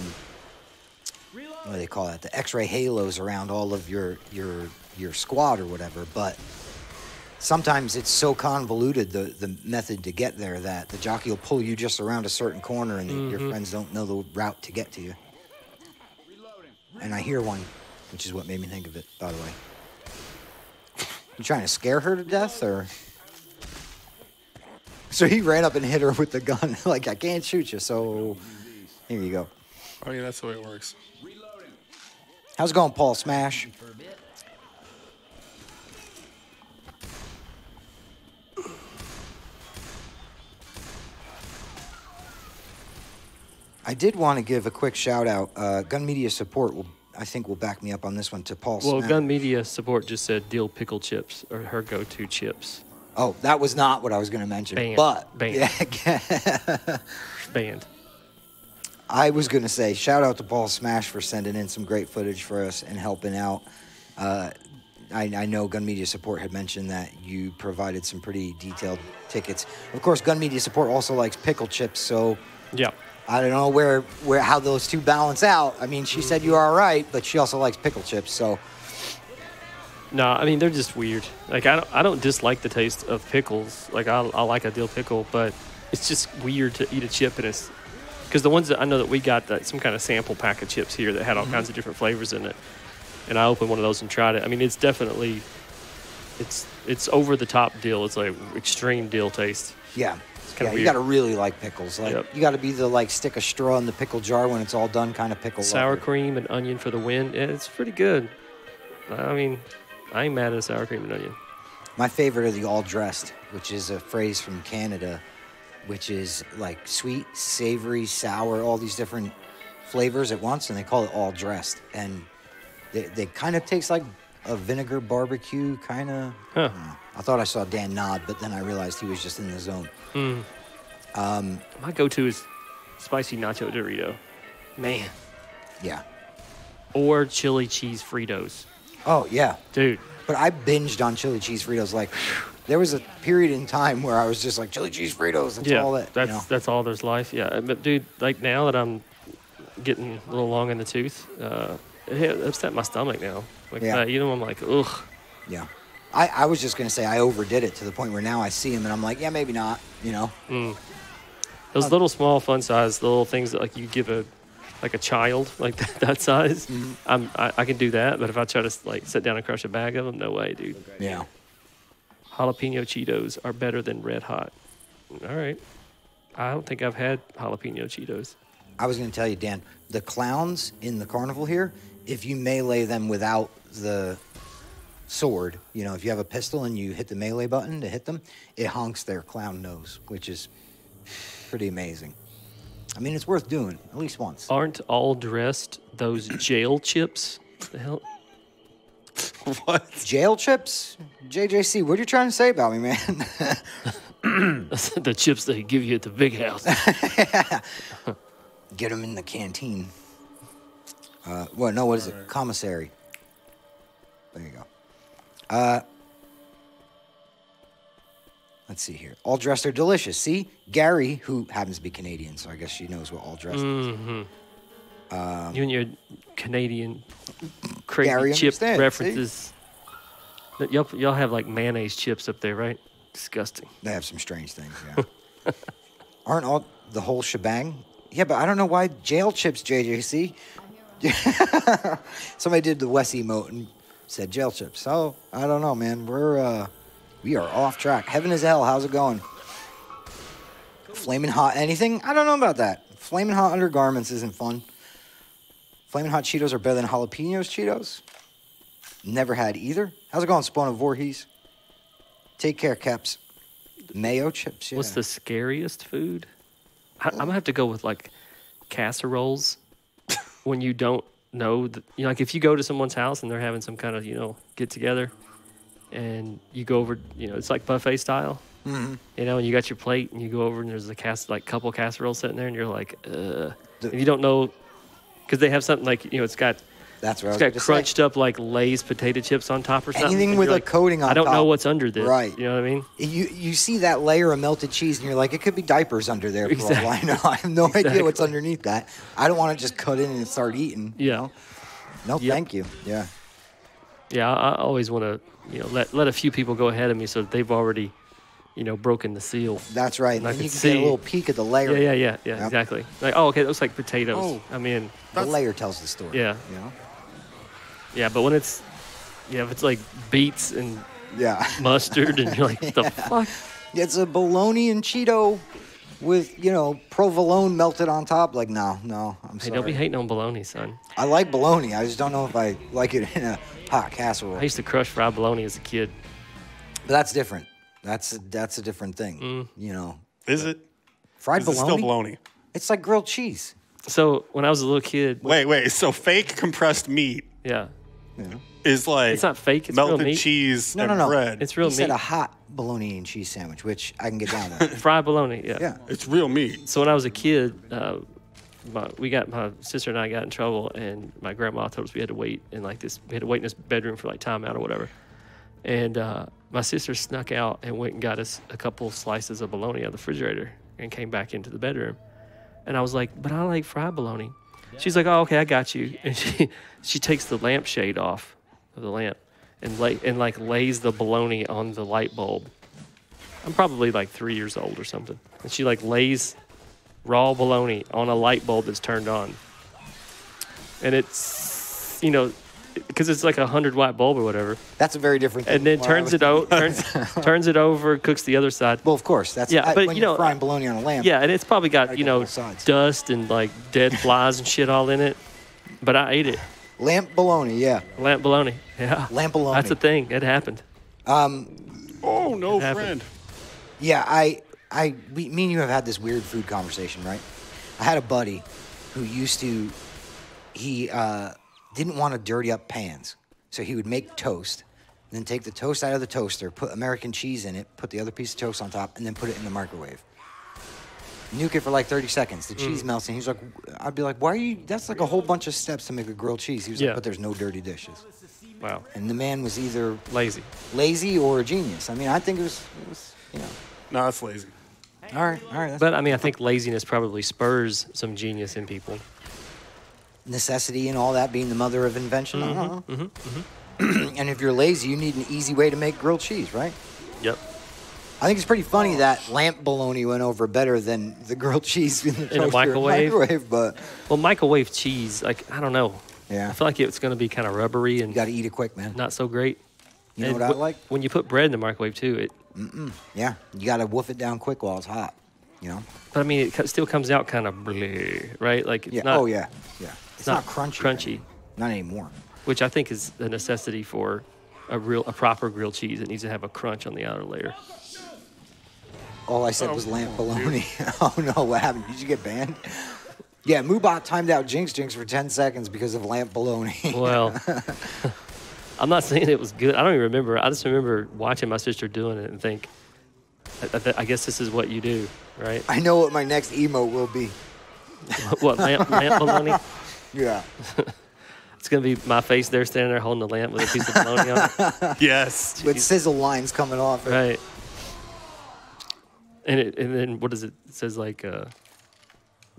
what do they call that? The X-ray halos around all of your squad or whatever, but sometimes it's so convoluted, the method to get there, that the jockey will pull you just around a certain corner and your friends don't know the route to get to you. And I hear one, which is what made me think of it, by the way. You trying to scare her to death, or? So he ran up and hit her with the gun, like, I can't shoot you, so here you go. Oh, yeah, that's the way it works. How's it going, Paul Smash? I did want to give a quick shout out. Gun Media Support I think will back me up on this one, to Paul Well, Smash. Gun Media Support just said dill pickle chips are her go-to chips. Oh, that was not what I was going to mention. Banned. But Banned. Yeah, Banned. I was going to say, shout out to Paul Smash for sending in some great footage for us and helping out. I know Gun Media Support had mentioned that you provided some pretty detailed tickets. Of course, Gun Media Support also likes pickle chips, so Yeah. I don't know how those two balance out. I mean, she said you are all right, but she also likes pickle chips, so. No, I mean, they're just weird. Like, I don't dislike the taste of pickles. Like, I like a dill pickle, but it's just weird to eat a chip and it's, because the ones that I know that we got, some kind of sample pack of chips here that had all kinds of different flavors in it, and I opened one of those and tried it. I mean, it's definitely, it's over the top dill. It's like extreme dill taste. Yeah. kinda You weird. got to really like pickles. Like Yep. you got to be the like stick a straw in the pickle jar when it's all done kind of pickle. Sour lover. cream and onion for the win. Yeah, it's pretty good. I mean, I ain't mad at sour cream and onion. My favorite are the all dressed, which is a phrase from Canada, which is like sweet, savory, sour, all these different flavors at once, and they call it all dressed. And they kind of taste like a vinegar barbecue kind of. Huh. I thought I saw Dan nod, but then I realized he was just in the zone. My go-to is spicy nacho Dorito. Man. Yeah. Or chili cheese Fritos. Oh, yeah. Dude. But I binged on chili cheese Fritos. Like, there was a period in time where I was just like, chili cheese Fritos, that's all that, you know? that's all there's life. Yeah, but dude, like now that I'm getting a little long in the tooth, it upset my stomach now. Like, Yeah. I'm like, ugh. Yeah. I was just going to say I overdid it to the point where now I see them and I'm like, yeah, maybe not, you know? Those little small fun size little things that like you give a child like that size, I can do that. But if I try to like sit down and crush a bag of them, no way, dude. Yeah. Jalapeno Cheetos are better than Red Hot. All right. I don't think I've had jalapeno Cheetos. I was going to tell you, Dan, the clowns in the carnival here, if you melee them without the sword, you know, if you have a pistol and you hit the melee button to hit them, it honks their clown nose, which is pretty amazing. I mean, it's worth doing at least once. Aren't all dressed those jail chips? The hell? What? Jail chips? JJC, what are you trying to say about me, man? The chips they give you at the big house. Get them in the canteen. What is it? Commissary. There you go. Let's see here. All dressed are delicious. See? Gary, who happens to be Canadian, so I guess she knows what all dressed is. You and your Canadian crazy Gary chip understands, references. Y'all have like mayonnaise chips up there, right? Disgusting. They have some strange things, yeah. Aren't all the whole shebang? Yeah, but I don't know why jail chips, JJC. Somebody did the West emote and said jail chips. So, I don't know, man. We are off track. Heaven is hell. How's it going? Flaming hot anything? I don't know about that. Flaming hot undergarments isn't fun. Flaming hot Cheetos are better than jalapenos Cheetos. Never had either. How's it going, Spawn of Voorhees? Take care, Caps. Mayo chips, yeah. What's the scariest food? I'm gonna have to go with like casseroles when you don't know that, like if you go to someone's house and they're having some kind of, get together and you go over, it's like buffet style, and you got your plate and you go over and there's a couple casseroles sitting there and you're like, if you don't know, because they have something like, it's got crunched up like Lay's potato chips on top or something. Anything with a coating on top. I don't know what's under this. Right. You know what I mean? You see that layer of melted cheese and you're like, it could be diapers under there for all I know. I have no idea what's underneath that. I don't want to just cut in and start eating. Yeah. No, thank you. Yeah. Yeah, I always want to, let a few people go ahead of me so that they've already, broken the seal. That's right. And you can get a little peek at the layer. Yeah, Yep. exactly. Like, oh, okay, it looks like potatoes. Oh. I mean, the layer tells the story. Yeah. Yeah, but when if it's like beets and mustard and you're like, what the fuck? It's a bologna and Cheeto with, provolone melted on top. Like, no, I'm sorry. Hey, don't be hating on bologna, son. I like bologna. I just don't know if I like it in a hot casserole. I used to crush fried bologna as a kid. But that's different. That's a different thing, Is it? Fried Is bologna? it still bologna? It's like grilled cheese. So when I was a little kid. Wait. So fake compressed meat is like it's not fake. It's real melted meat. cheese and No. bread. It's real He meat. said a hot bologna and cheese sandwich, which I can get down with. Fried bologna. Yeah. Yeah. It's real meat. So when I was a kid, my sister and I got in trouble, and my grandma told us we had to wait in this bedroom for like timeout or whatever. And my sister snuck out and went and got us a couple slices of bologna out of the refrigerator and came back into the bedroom. And I was like, but I like fried bologna. She's like, oh, okay, I got you. And she takes the lampshade off of the lamp and lays the bologna on the light bulb. I'm probably like 3 years old or something. And she lays raw bologna on a light bulb that's turned on. And it's, because it's like 100-watt bulb or whatever. That's a very different thing. And then turns it over, cooks the other side. Well, of course. That's but when you're frying bologna on a lamp. Yeah, and it's probably got, both sides. dust and like dead flies and shit all in it. But I ate it. Lamp bologna, yeah. Lamp bologna. Yeah. Lamp bologna. That's a thing. It happened. Oh, no, happened. friend. Yeah, me and you have had this weird food conversation, right? I had a buddy who he didn't want to dirty up pans. So he would make toast, then take the toast out of the toaster, put American cheese in it, put the other piece of toast on top, and then put it in the microwave. Nuke it for like 30 seconds. The cheese melts, and he's like, I'd be like, why are you, that's like a whole bunch of steps to make a grilled cheese. He was like, but there's no dirty dishes. Wow. And the man was either lazy or a genius. I mean, I think it was No, it's lazy. All right. But I mean, I think laziness probably spurs some genius in people. Necessity and all that being the mother of invention. I don't know. And if you're lazy, you need an easy way to make grilled cheese, right? Yep. I think it's pretty funny that lamp bologna went over better than the grilled cheese in the toaster a microwave. But microwave cheese, like, I don't know. Yeah. I feel like it's going to be kind of rubbery and you got to eat it quick, man. not so great. You know what I like? When you put bread in the microwave too, Yeah, you got to woof it down quick while it's hot. But I mean, it still comes out kind of bleh, right? Like it's yeah. not. Yeah. It's not crunchy. Crunchy. Not anymore. Which I think is a necessity for a proper grilled cheese. It needs to have a crunch on the outer layer. All I said was lamp bologna. Oh no, what happened? Did you get banned? Yeah, Moobot timed out Jinx for 10 seconds because of lamp bologna. Well, I'm not saying it was good. I don't even remember. I just remember watching my sister doing it and think, I guess this is what you do, right? I know what my next emote will be. What, lamp bologna? Yeah. It's going to be my face there standing there holding the lamp with a piece of bologna on it. Yes. With sizzle lines coming off it. Right. And then what does it? It says like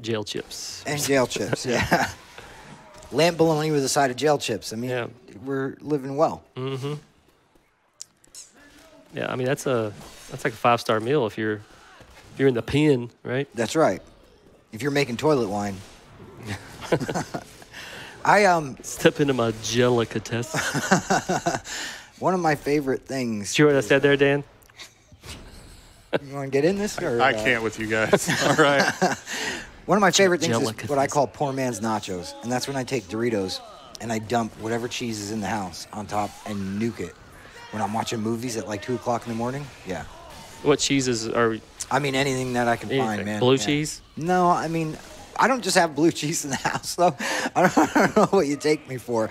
jail chips. And jail chips, yeah. Lamp bologna with a side of jail chips. I mean, we're living well. Mm-hmm. Yeah, I mean that's like a 5-star meal if you're in the pen, right? That's right. If you're making toilet wine. Step into my delicatessen. One of my favorite things. Did you hear what I said there, Dan? You want to get in this? Or, I can't with you guys. All right. One of my favorite things is what I call poor man's nachos. And that's when I take Doritos and I dump whatever cheese is in the house on top and nuke it. When I'm watching movies at like 2 o'clock in the morning, yeah. What cheeses are... I mean, anything that I can find, man. Blue cheese? No, I mean, I don't just have blue cheese in the house, though. I don't know what you take me for.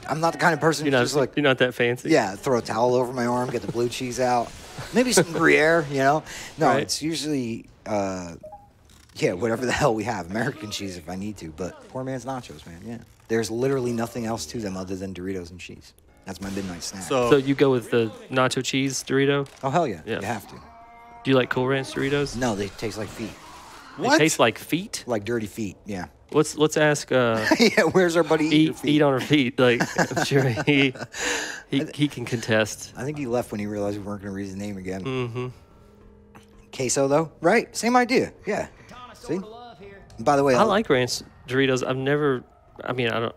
I'm not the kind of person who's just like, you're not that fancy. yeah, throw a towel over my arm, get the blue cheese out. Maybe some Gruyere, you know? No, Right. it's usually, whatever the hell we have. American cheese if I need to, but poor man's nachos, man, yeah. There's literally nothing else to them other than Doritos and cheese. That's my midnight snack. So you go with the nacho cheese Dorito? Oh, hell yeah. Yeah. You have to. Do you like Cool Ranch Doritos? No, they taste like feet. They taste like feet? Like dirty feet, yeah. Let's ask Yeah, where's our buddy eat on our feet. Like I'm sure he can contest. I think he left when he realized we weren't going to read his name again. Mm-hmm. Queso, though, right? Same idea. Yeah. See? By the way, I like ranch Doritos. I've never. I mean, I don't.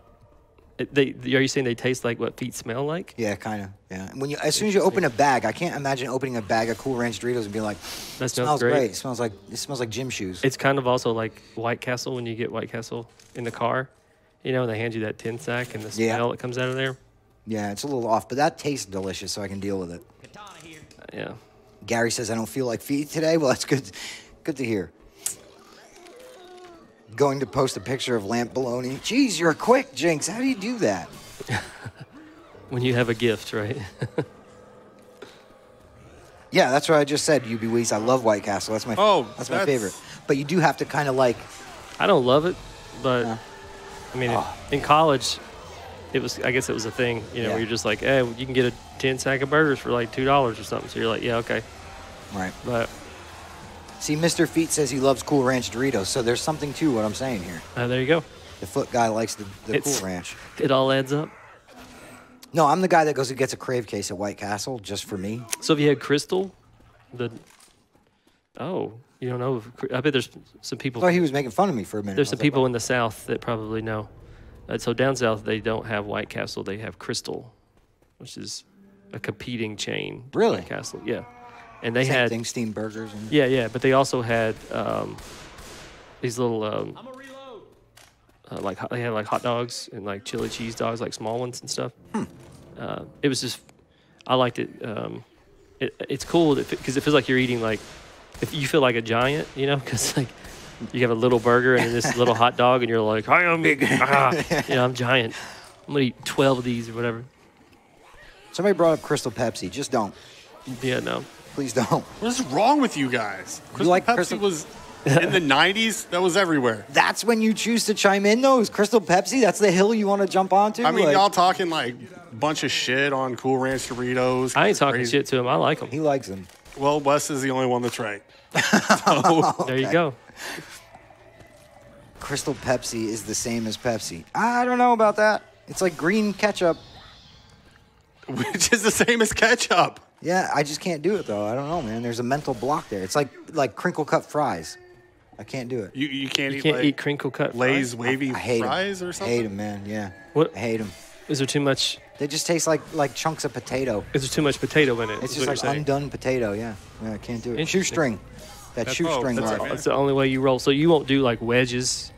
Are you saying they taste like what feet smell like? Yeah, kind of. Yeah. As soon as you open a bag, I can't imagine opening a bag of Cool Ranch Doritos and being like, That smells great. It smells like gym shoes. It's kind of also like White Castle when you get White Castle in the car. You know, they hand you that tin sack and the smell that comes out of there. Yeah, it's a little off, but that tastes delicious, so I can deal with it. Yeah. Gary says I don't feel like feet today. Well, that's good. Good to hear. Going to post a picture of lamp bologna. Jeez, you're quick, Jinx. How do you do that? When you have a gift, right? Yeah, that's what I just said, UB Weez. I love White Castle. That's my my favorite. But you do have to kind of like. I don't love it, but I mean, in college, I guess it was a thing, you know, where you're just like, hey, you can get a 10 sack of burgers for like $2 or something. So you're like, yeah, okay. Right. But see, Mr. Feet says he loves Cool Ranch Doritos, so there's something to what I'm saying here. there you go. The Foot guy likes the Cool Ranch. It all adds up. No, I'm the guy that goes and gets a crave case at White Castle just for me. So if you had Crystal, you don't know. I bet there's some people. I thought he was making fun of me for a minute. There's some people in the South that probably know. So down south, they don't have White Castle. They have Crystal, which is a competing chain. Really? White Castle, yeah. And they Same had thing, steamed burgers. And... Yeah, but they also had these little they had like hot dogs and like chili cheese dogs, like small ones and stuff. It was just, I liked it. It's cool because it feels like you're eating like, if you feel like a giant, you know, because like you have a little burger and this little hot dog and you're like, hi, I'm big, I'm giant. I'm gonna eat 12 of these or whatever. Somebody brought up Crystal Pepsi. Just don't. Yeah, no. Please don't. What is wrong with you guys? Crystal like Pepsi Crystal- was in the 90s. That was everywhere. That's when you choose to chime in, though? Is Crystal Pepsi? That's the hill you want to jump onto? I mean, Like, y'all talking like bunch of shit on Cool Ranch Doritos. I ain't talking crazy. shit to him. I like them. he likes them. Well, Wes is the only one that's right. There you go. Crystal Pepsi is the same as Pepsi. I don't know about that. It's like green ketchup. Which is the same as ketchup. Yeah, I just can't do it, though. I don't know, man. There's a mental block there. It's like crinkle cut fries. I can't do it. You can't You eat can't like eat crinkle cut Lay's fries? wavy I hate fries them. or something. I hate them, man. Yeah. What? I hate them. Is there too much? They just taste like chunks of potato. Is there too much potato in it? It's is just what like you're saying? undone potato. Yeah. Yeah, I can't do it. Interesting. Shoestring. That shoestring that's mark. all right. That's the only way you roll. So you won't do like wedges,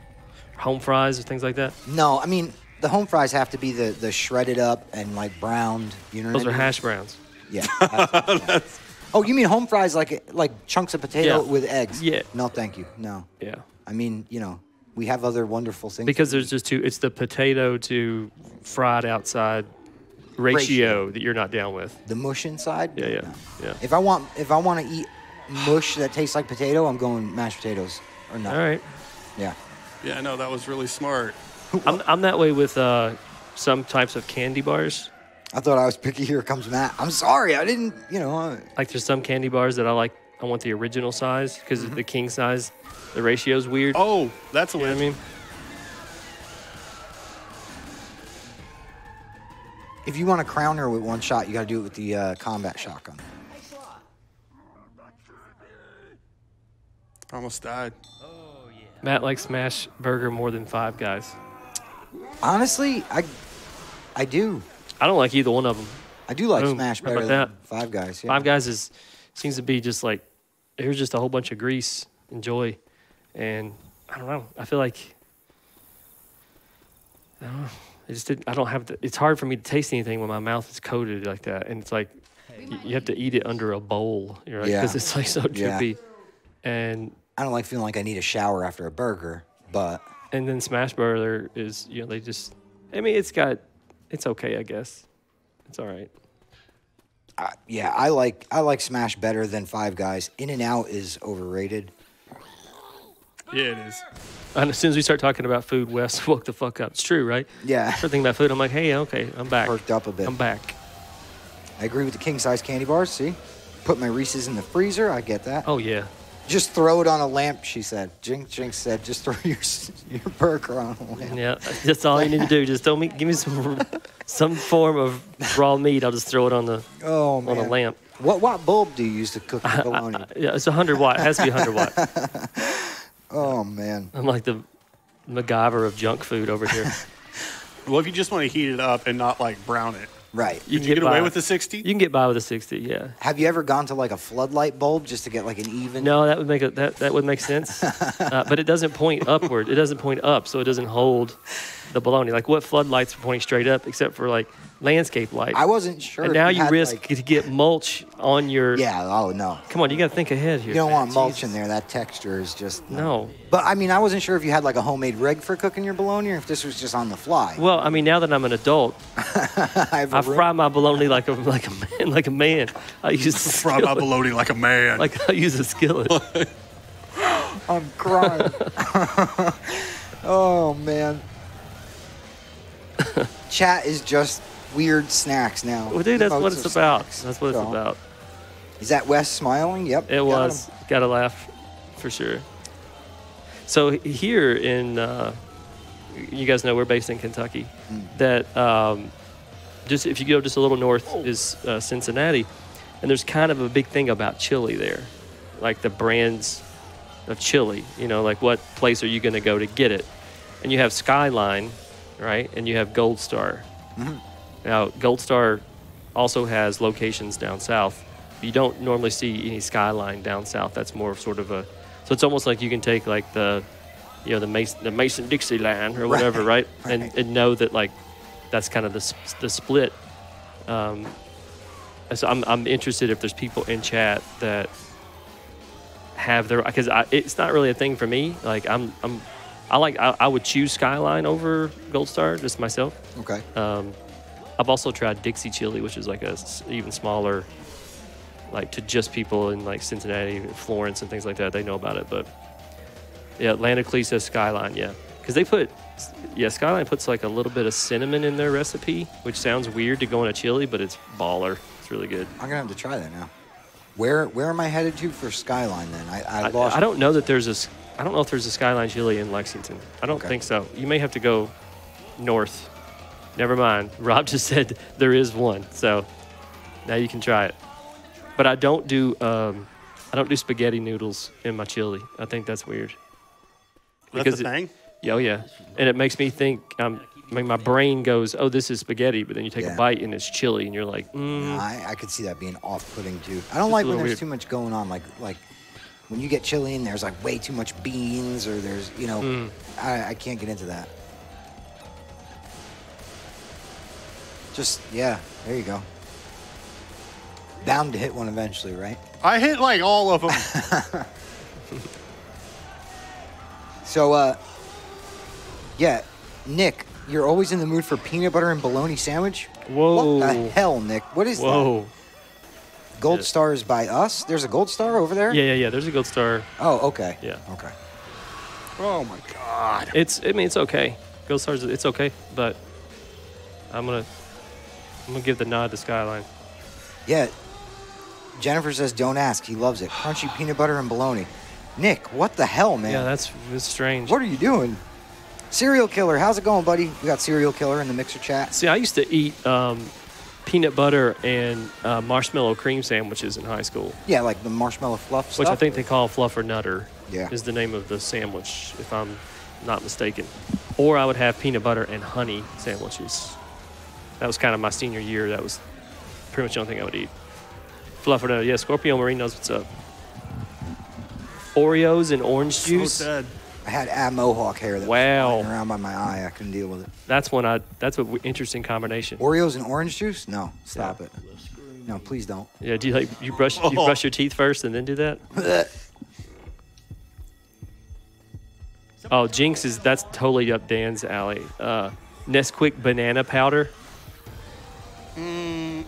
home fries, or things like that. No, I mean the home fries have to be the shredded up and like browned. You know. Those what are I mean? hash browns. Yeah. Yeah. Oh, you mean home fries like chunks of potato Yeah. with eggs? Yeah. No, thank you. No. Yeah. I mean, we have other wonderful things. Because there's just two. It's the potato to fried outside ratio that you're not down with. the mush inside. Yeah. No. Yeah. If I want to eat mush that tastes like potato, I'm going mashed potatoes or not. All right. Yeah. Yeah, no, that was really smart. I'm that way with some types of candy bars. I thought I was picky. Here comes Matt. I'm sorry. I didn't. Like there's some candy bars that I like. I want the original size because the king size, the ratio's weird. Oh, that's a You know win. what I mean? If you want to crown her with one shot, you got to do it with the combat shotgun. I almost died. Matt likes smash burger more than Five Guys. Honestly, I do. I don't like either one of them. I do like Boom. Smash How better about than that? Five Guys. Yeah. Five Guys seems to be just like here's just a whole bunch of grease and joy, and I don't know. I feel like I don't know. I don't have. It's hard for me to taste anything when my mouth is coated like that, and it's like you have to eat it under a bowl. You're like, Yeah. because it's like so Yeah. drippy, and I don't like feeling like I need a shower after a burger. but And then Smash Burger is, you know, they just, I mean, it's okay, I guess. It's all right. yeah, I like Smash better than Five Guys. In-N-Out is overrated. Yeah, it is. And as soon as we start talking about food, Wes woke the fuck up. It's true, right? Yeah. Start thinking about food. I'm like, hey, okay, I'm back. Perked up a bit. I'm back. I agree with the king-size candy bars, see? Put my Reese's in the freezer, I get that. Oh, yeah. Just throw it on a lamp, she said. Jinx said, just throw your burger on a lamp. Yeah, that's all you need to do. Just give me some form of raw meat. I'll just throw it on the Oh, man. on a lamp. What bulb do you use to cook the bologna? Yeah, it's 100 watt. It has to be 100 watt. Oh, man. I'm like the MacGyver of junk food over here. Well, if you just want to heat it up and not like brown it, Right. you can get away with the 60. You can get by with a 60, yeah. Have you ever gone to like a floodlight bulb just to get like an even? No, that would make sense. But it doesn't point upward. It doesn't point up, so it doesn't hold the bologna. Like what floodlights are pointing straight up, except for like landscape light. I wasn't sure. And if now you had, risk like, to get mulch on your. Yeah. Oh no. Come on, you got to think ahead here. You don't man. want mulch Jesus. in there. That texture is just No. But I mean, I wasn't sure if you had like a homemade rig for cooking your bologna, or if this was just on the fly. Well, I mean, now that I'm an adult, I I fry my bologna like a man. I use a Fry my skillet. bologna like a man. Like I use a skillet. I'm crying. Oh man. Chat is just weird snacks now. Well, dude, that's what Emotes it's of about. snacks. That's what it's So, about. Is that Wes smiling? Yep. It got was. him. Got to laugh, for sure. So here in, you guys know we're based in Kentucky. That just if you go just a little north is Cincinnati, and there's kind of a big thing about chili there, like the brands of chili. You know, like what place are you going to go to get it? And you have Skyline, right? And you have Gold Star. Now, Gold Star also has locations down south. You don't normally see any Skyline down south. That's more of sort of a, so it's almost like you can take like the, you know, the Mason-Dixie line or whatever, right? And know that like that's kind of the split. So I'm interested if there's people in chat that have their, because it's not really a thing for me. Like I would choose Skyline over Gold Star just myself. Okay. I've also tried Dixie chili, which is like a even smaller, like to just people in like Cincinnati, Florence, and things like that. They know about it, but yeah, Atlanta Clee says Skyline, yeah, because they put, Skyline puts like a little bit of cinnamon in their recipe, which sounds weird to go in a chili, but it's baller. It's really good. I'm gonna have to try that now. Where am I headed to for Skyline then? I lost. I don't know that there's I don't know if there's a Skyline chili in Lexington. I don't think so. You may have to go north. Never mind. Rob just said there is one, so now you can try it. But I don't do spaghetti noodles in my chili. I think that's weird. That's the thing? Oh yeah, and it makes me think. I mean, my brain goes, "Oh, this is spaghetti," but then you take a bite and it's chili, and you're like, No, I could see that being off-putting too. I don't like when there's weird. too much going on. Like when you get chili and there's like way too much beans, or there's I can't get into that. Just there you go. Bound to hit one eventually, right? I hit like all of them. So, Nick, you're always in the mood for peanut butter and bologna sandwich? Whoa. What the hell, Nick? What is "Whoa, that? Gold Star is by us? There's a Gold Star over there? yeah." There's a Gold Star. Oh, okay. Yeah. Okay. Oh my God. It's okay. Gold Stars, it's okay, but I'm gonna give the nod to Skyline. Yeah. Jennifer says, don't ask. He loves it. Crunchy peanut butter and bologna. Nick, what the hell, man? Yeah, that's strange. What are you doing? Serial Killer, how's it going, buddy? We got Serial Killer in the mixer chat. See, I used to eat peanut butter and marshmallow cream sandwiches in high school, Yeah, like the marshmallow fluff which I stuff? think they call fluff or nutter. Yeah. Is the name of the sandwich, if I'm not mistaken. Or I would have peanut butter and honey sandwiches. That was kind of my senior year. That was pretty much the only thing I would eat. Fluff or nutter. Yeah, Scorpio Marine knows what's up. Oreos and orange juice. So sad. I had mohawk hair that was Wow. flying around by my eye. I couldn't deal with it. That's an interesting combination. Oreos and orange juice? No, stop it. No, please don't. Yeah, do you brush your teeth first and then do that? Oh, Jinx that's totally up Dan's alley. Nesquik banana powder.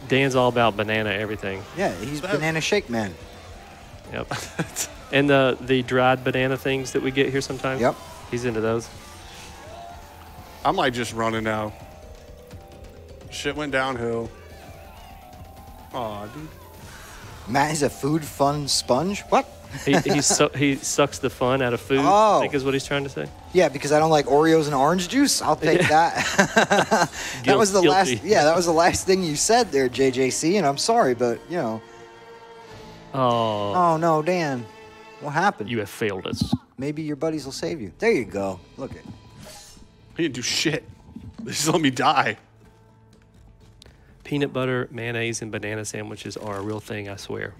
Dan's all about banana everything. Yeah, he's banana shake man. Yep. And the dried banana things that we get here sometimes. Yep. He's into those. I'm like just running now. Shit went downhill. Aw, dude. Matt is a food fun sponge. What? He sucks the fun out of food. Oh. I think is what he's trying to say. Yeah, because I don't like Oreos and orange juice. I'll take that. That was the Guilty. last. Yeah, that was the last thing you said there, JJC. And I'm sorry, but you know. Oh, Oh no, Dan. What happened? you have failed us. Maybe your buddies will save you. There you go. Look at. He didn't do shit. They just let me die. Peanut butter, mayonnaise, and banana sandwiches are a real thing, I swear.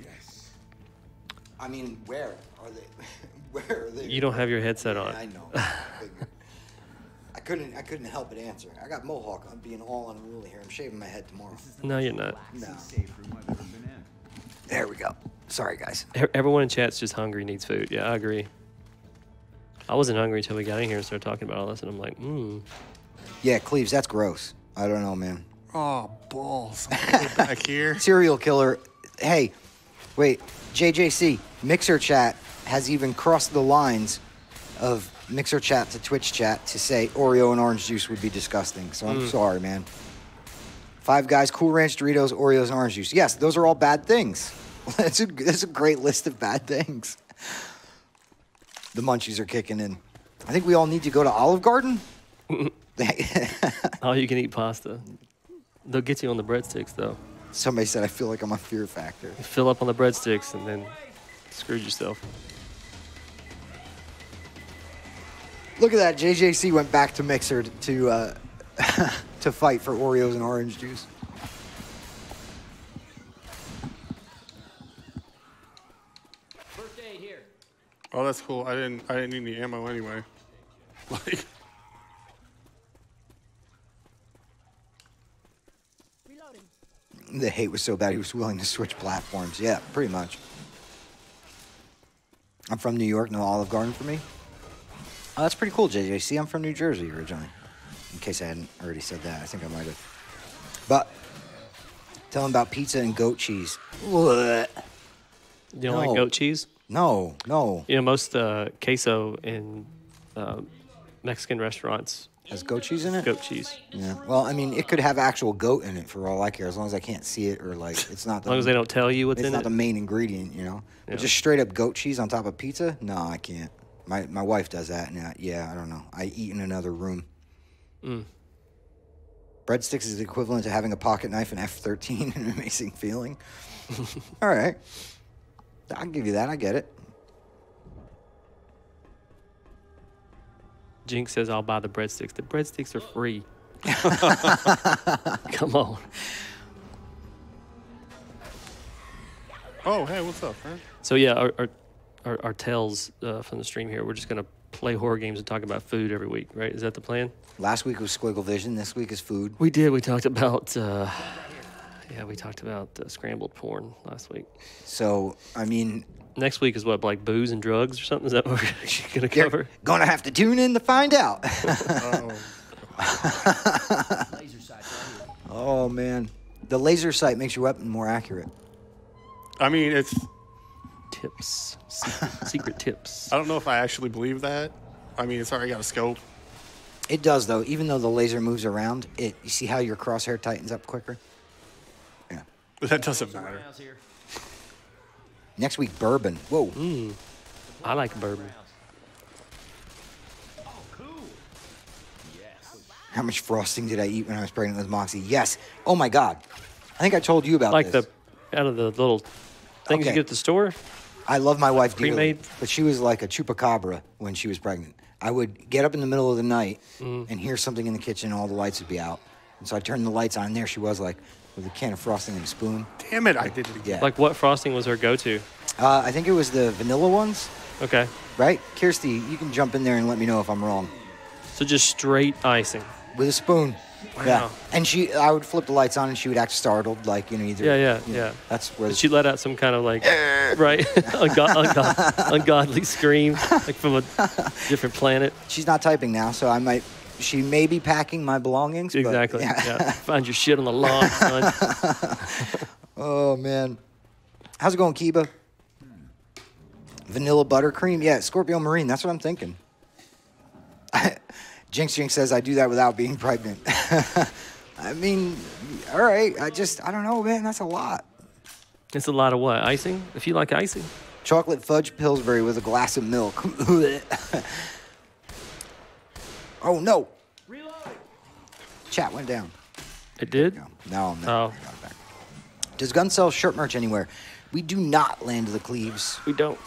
I mean, where are they? Where are they? You don't have your headset on. I know. I couldn't help but answer. I got mohawk. I'm being all unruly here. I'm shaving my head tomorrow. No, you're not. No. Safe room I've ever been in. There we go. Sorry, guys. Everyone in chat's just hungry, needs food. Yeah, I agree. I wasn't hungry until we got in here and started talking about all this, and I'm like, Yeah, Cleves, that's gross. I don't know, man. Oh, balls. I'm back here. Serial killer. Hey, wait. JJC, Mixer chat has even crossed the lines of Mixer chat to Twitch chat to say Oreo and orange juice would be disgusting. So I'm sorry, man. Five Guys, Cool Ranch Doritos, Oreos, and orange juice. Yes, those are all bad things. That's a great list of bad things. The munchies are kicking in. I think we all need to go to Olive Garden. all you can eat pasta. They'll get you on the breadsticks, though. Somebody said I feel like I'm on Fear Factor. You fill up on the breadsticks and then screwed yourself. Look at that. JJC went back to Mixer to to fight for Oreos and orange juice. First aid here. Oh, that's cool. I didn't need any ammo anyway. Like, Reloading. The hate was so bad he was willing to switch platforms. Yeah, pretty much. I'm from New York, no Olive Garden for me. Oh, that's pretty cool, JJC. I'm from New Jersey originally. In case I hadn't already said that. I think I might have. But tell him about pizza and goat cheese. Blech. You don't No. like goat cheese? No, no. You know, most queso in Mexican restaurants, Has goat cheese in it? goat cheese. Yeah. Well, I mean, it could have actual goat in it for all I care, as long as I can't see it or like it's not. As long as they don't tell you what's It's in not it. the main ingredient, you know. But Yeah. just straight up goat cheese on top of pizza? No, I can't. My wife does that, and I don't know. I eat in another room. Breadsticks is equivalent to having a pocket knife in F-13, an amazing feeling. All right, I'll give you that. I get it. Jinx says, I'll buy the breadsticks. The breadsticks are free. Come on. oh, hey, what's up, man? So, yeah, our tales from the stream here, we're just going to play horror games and talk about food every week, right? Is that the plan? Last week was Squiggle Vision. This week is food. We did. We talked about, scrambled porn last week. So, I mean, Next week is what, like booze and drugs or something? Is that what we're going to you're cover? gonna have to tune in to find out. Oh, Laser sight right here. Oh man, the laser sight makes your weapon more accurate. I mean, it's. Tips. Secret tips. I don't know if I actually believe that. I mean, it's already got a scope. It does though. Even though the laser moves around, you see how your crosshair tightens up quicker. Yeah. But that doesn't matter. Rounds here. Next week, bourbon. Whoa. I like bourbon. Oh, cool. Yes. How much frosting did I eat when I was pregnant with Moxie? Yes. Oh my God. I think I told you about Like this. out of the little things you Okay. get at the store? I love my wife dearly, Pre-made? but she was like a chupacabra when she was pregnant. I would get up in the middle of the night and hear something in the kitchen, and all the lights would be out. And so I turned the lights on, and there she was, like, with a can of frosting and a spoon. Damn it, I did it again. Yeah. Like what frosting was her go-to? I think it was the vanilla ones, Okay. right? Kirsty, you can jump in there and let me know if I'm wrong. So just straight icing. With a spoon. Wow. Yeah. And I would flip the lights on and she would act startled, like, either. Yeah. That's where She let out some kind of like, right, ungodly scream, like from a different planet. she's not typing now, so she may be packing my belongings. but Exactly. Yeah. Find your shit on the lawn, son. Oh, man. How's it going, Kiba? Vanilla buttercream? Yeah, Scorpio Marine. That's what I'm thinking. Jinx says, I do that without being pregnant. I mean, all right. I don't know, man. That's a lot. It's a lot of what? Icing? If you like icing. Chocolate fudge Pillsbury with a glass of milk. Oh, no. Reload. Chat went down. It did? No, I'm Oh. not. Does Gun sell shirt merch anywhere? We do not, Land of the Cleaves. We don't.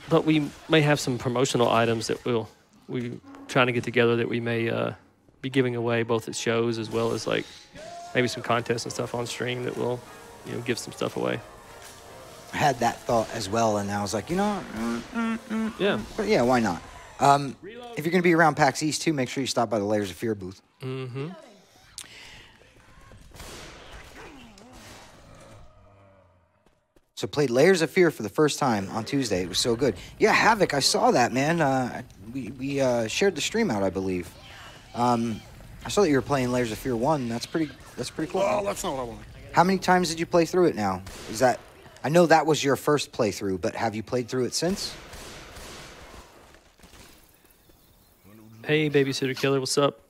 But we may have some promotional items that we're trying to get together that we may be giving away both at shows as well as like maybe some contests and stuff on stream that will, give some stuff away. I had that thought as well, and I was like, Yeah. but yeah, why not? If you're going to be around PAX East too, make sure you stop by the Layers of Fear booth. Mm-hmm. So played Layers of Fear for the first time on Tuesday. It was so good. Yeah, Havoc, I saw that, man. We shared the stream out, I believe. I saw that you were playing Layers of Fear 1. That's pretty cool. Oh, that's not what I want. How many times did you play through it now? I know that was your first playthrough, but have you played through it since? Hey, Babysitter Killer, what's up?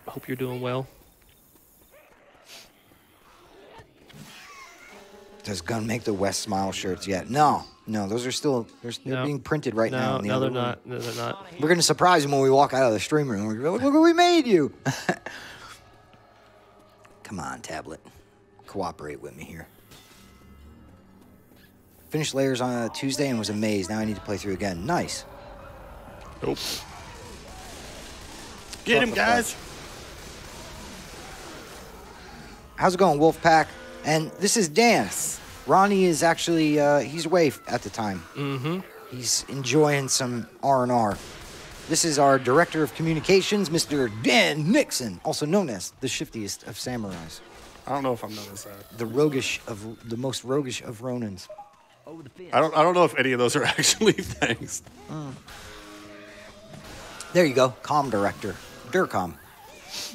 Hope you're doing well. Does Gun make the West Smile shirts yet? No, those are still they're being printed right now. In the other they're room. not. No, they're not. We're gonna surprise them when we walk out of the stream room. We're gonna be like, look what we made you. Come on, tablet, cooperate with me here. Finished Layers on a Tuesday and was amazed. Now I need to play through again. Nice. Nope. Get him, guys. How's it going, Wolfpack? And this is Dan. Ronnie is actually, he's away at the time. Mm-hmm. He's enjoying some R&R. This is our Director of Communications, Mr. Dan Nixon, also known as the shiftiest of samurais. I don't know if I'm known as that. The most roguish of Ronins. Over the fence. I don't know if any of those are actually things. There you go, Comm Director. Durcom.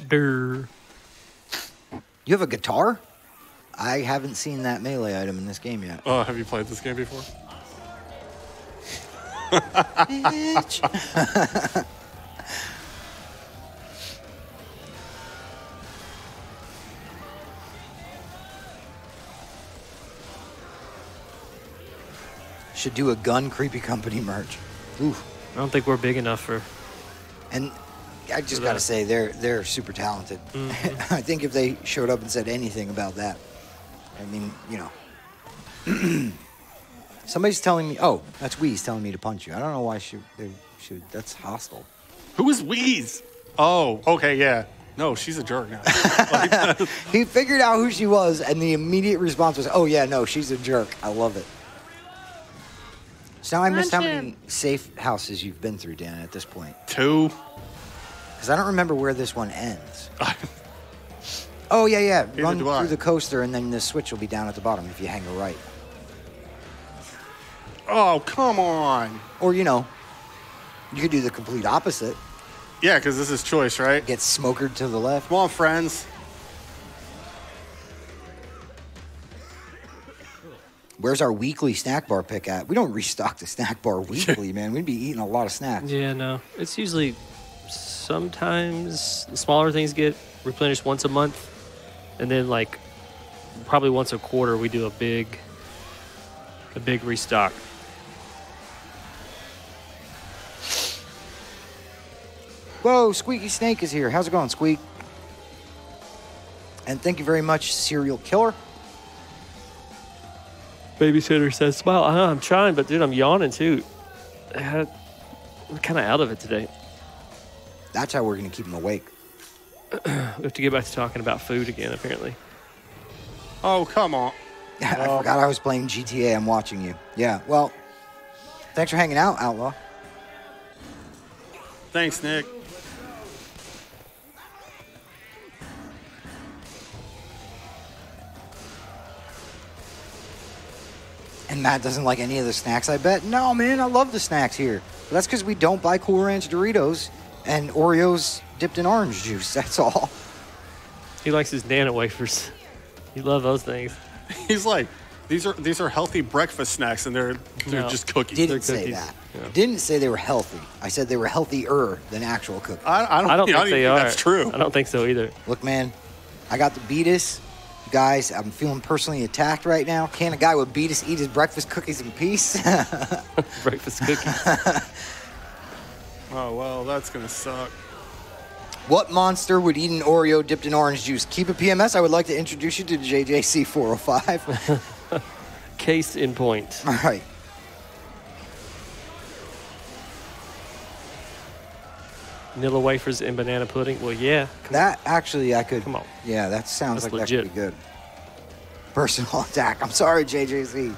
Durr. You have a guitar? I haven't seen that melee item in this game yet. Oh, have you played this game before? Bitch. Should do a Gun Creepy Company merch. Oof. I don't think we're big enough for. And I just got to say, they're super talented. Mm-hmm. I think if they showed up and said anything about that, I mean, somebody's telling me, oh, that's Wheeze telling me to punch you. I don't know why they should. That's hostile. Who is Wheeze? Oh, okay, yeah. No, she's a jerk now. He figured out who she was, and the immediate response was, oh, yeah, no, she's a jerk. I love it. So now I missed how many safe houses you've been through, Dan, at this point. 2. Because I don't remember where this one ends. Oh, yeah. Run do I. through the coaster, and then the switch will be down at the bottom if you hang a right. Oh, come on. Or, you could do the complete opposite. Yeah, because this is choice, right? Get smokered to the left. Come on, friends. Where's our weekly snack bar pick at? We don't restock the snack bar weekly, man. We'd be eating a lot of snacks. Yeah, no. It's usually sometimes the smaller things get replenished once a month, and then like probably once a quarter we do a big restock. Whoa, Squeaky Snake is here. How's it going, Squeak? And thank you very much, Serial Killer. Babysitter says, "Smile." I'm trying, but dude, I'm yawning too. I'm kind of out of it today. That's how we're going to keep him awake. We have to get back to talking about food again, apparently. Oh, come on. I forgot I was playing GTA. I'm watching you. Yeah, well, thanks for hanging out, Outlaw. Thanks, Nick. And Matt doesn't like any of the snacks, I bet. No, man, I love the snacks here. But that's because we don't buy Cool Ranch Doritos and Oreos dipped in orange juice. That's all. He likes his Nana wafers. He loves those things. He's like, these are healthy breakfast snacks, and they're No. just cookies. Didn't say cookies. that. Yeah. Didn't say they were healthy. I said they were healthier than actual cookies. I don't think they are. that's true. I don't think so either. Look, man, I got the Beatus. Guys, I'm feeling personally attacked right now. Can a guy with Beatus eat his breakfast cookies in peace? Breakfast cookies. Oh, well, that's going to suck. What monster would eat an Oreo dipped in orange juice? Keep it PMS. I would like to introduce you to JJC 405. Case in point. All right. Vanilla wafers and banana pudding. Well, yeah. That actually I could. Come on. Yeah, that sounds That's like legit. that could be good. Personal attack. I'm sorry, JJC.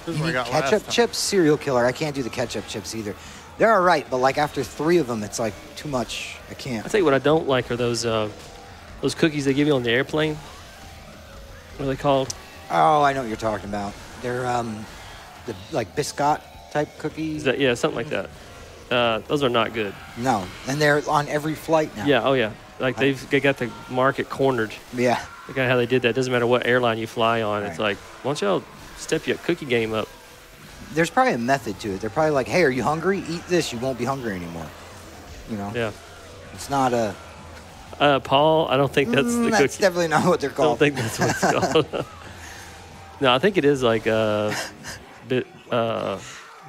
This is what I got last Ketchup time. chips, serial killer. I can't do the ketchup chips either. They're all right, but like after 3 of them, it's like too much. I can't. I tell you what I don't like are those cookies they give you on the airplane. What are they called? Oh, I know what you're talking about. They're the like biscuit type cookies. Is that, yeah, something like that. Those are not good. No, and they're on every flight now. Yeah, oh yeah. Like they got the market cornered. Yeah. Look at how they did that. Doesn't matter what airline you fly on. It's Right. like, why don't y'all step your cookie game up? There's probably a method to it. They're probably like, hey, are you hungry? Eat this. You won't be hungry anymore. You know? Yeah. It's not a. Paul, I don't think that's the That's cookie. definitely not what they're I don't called. think that's what it's called. No, I think it is like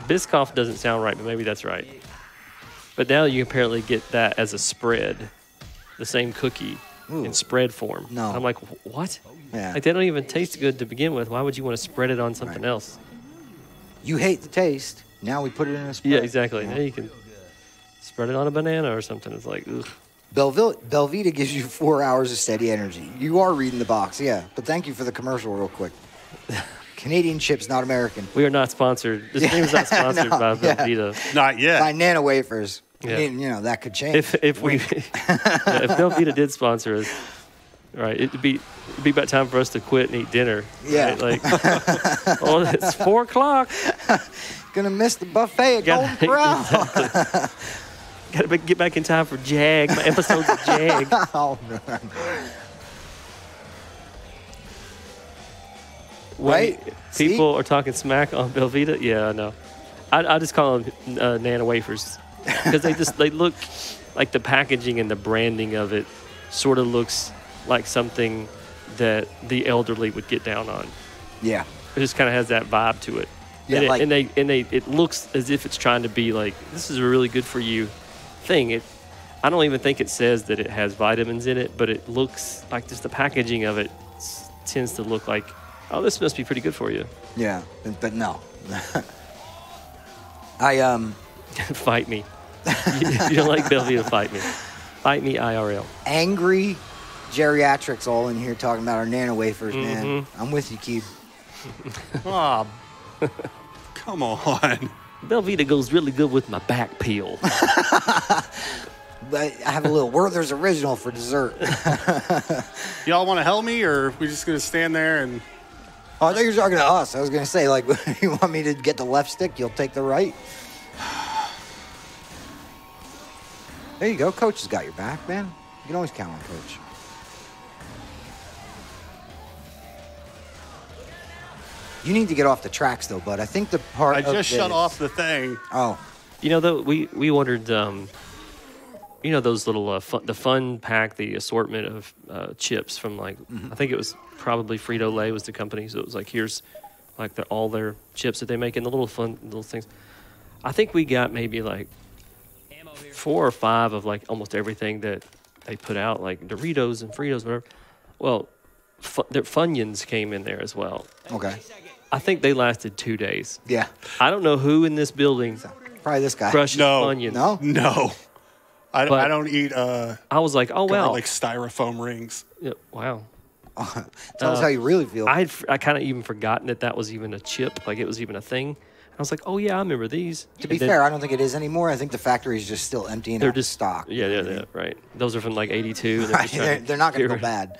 Biscoff doesn't sound right, but maybe that's right. But now you apparently get that as a spread, the same cookie Ooh. in spread form. No. I'm like, what? Yeah. Like they don't even taste good to begin with. Why would you want to spread it on something Right. else? You hate the taste. Now we put it in a spread. Yeah, exactly. Now you can spread it on a banana or something. It's like, ugh. Belvita gives you 4 hours of steady energy. You are reading the box, yeah. But thank you for the commercial real quick. Canadian chips, not American. We are not sponsored. This stream is not sponsored No, by yeah. Velveeta. Not yet. By Nana Wafers. I Yeah. mean, that could change. If we if Velveeta did sponsor us, right, it'd be about time for us to quit and eat dinner. Yeah. Right? Like, oh, it's 4 o'clock. Gonna miss the buffet at Golden Gotta- Corral. Got to get back in time for Jag, my episodes of Jag. Oh, no. When Right? See? people are talking smack on Velveeta, yeah, I know. I just call them Nana wafers because they look like the packaging and the branding of it sort of looks like something that the elderly would get down on. Yeah. It just kind of has that vibe to it. Yeah, and, like- it looks as if it's trying to be like, this is a really good for you thing. I don't even think it says that it has vitamins in it, but it looks like just the packaging of it tends to look like, oh, this must be pretty good for you. Yeah. But no. I Fight me. If you don't like Velveeta, fight me. Fight me IRL. angry geriatrics all in here talking about our Nana Wafers, man. I'm with you, Keith. Ah, come on. Velveeta goes really good with my back peel. But I have a little Werther's Original for dessert. Y'all want to help me, or are we just going to stand there and... Oh, I thought you were talking to us. I was going to say, like, you want me to get the left stick, you'll take the right. There you go. Coach has got your back, man. You can always count on Coach. You need to get off the tracks, though, bud. I think the part I of just shut off the thing. Oh, You know, though, we ordered, you know, those little the fun pack, the assortment of chips from like I think it was probably Frito-Lay was the company, so it was like here's like all their chips that they make in the little fun little things. I think we got maybe like 4 or 5 of like almost everything that they put out, like Doritos and Fritos, whatever. Well, their Funyuns came in there as well. okay. I think they lasted 2 days. Yeah. I don't know who in this building Probably this guy. crushes No. Funyuns. No? No. I But- don't eat I was like, oh, well. like styrofoam rings. Yeah, wow. Tell us how you really feel. I kind of even forgotten that was even a chip, like it was even a thing. I was like, oh yeah, I remember these. To be fair, I don't think it is anymore. I think the factory is just still emptying they're out just stock. Yeah, yeah, yeah, right. Those are from like '82. Right, they're not going to go bad.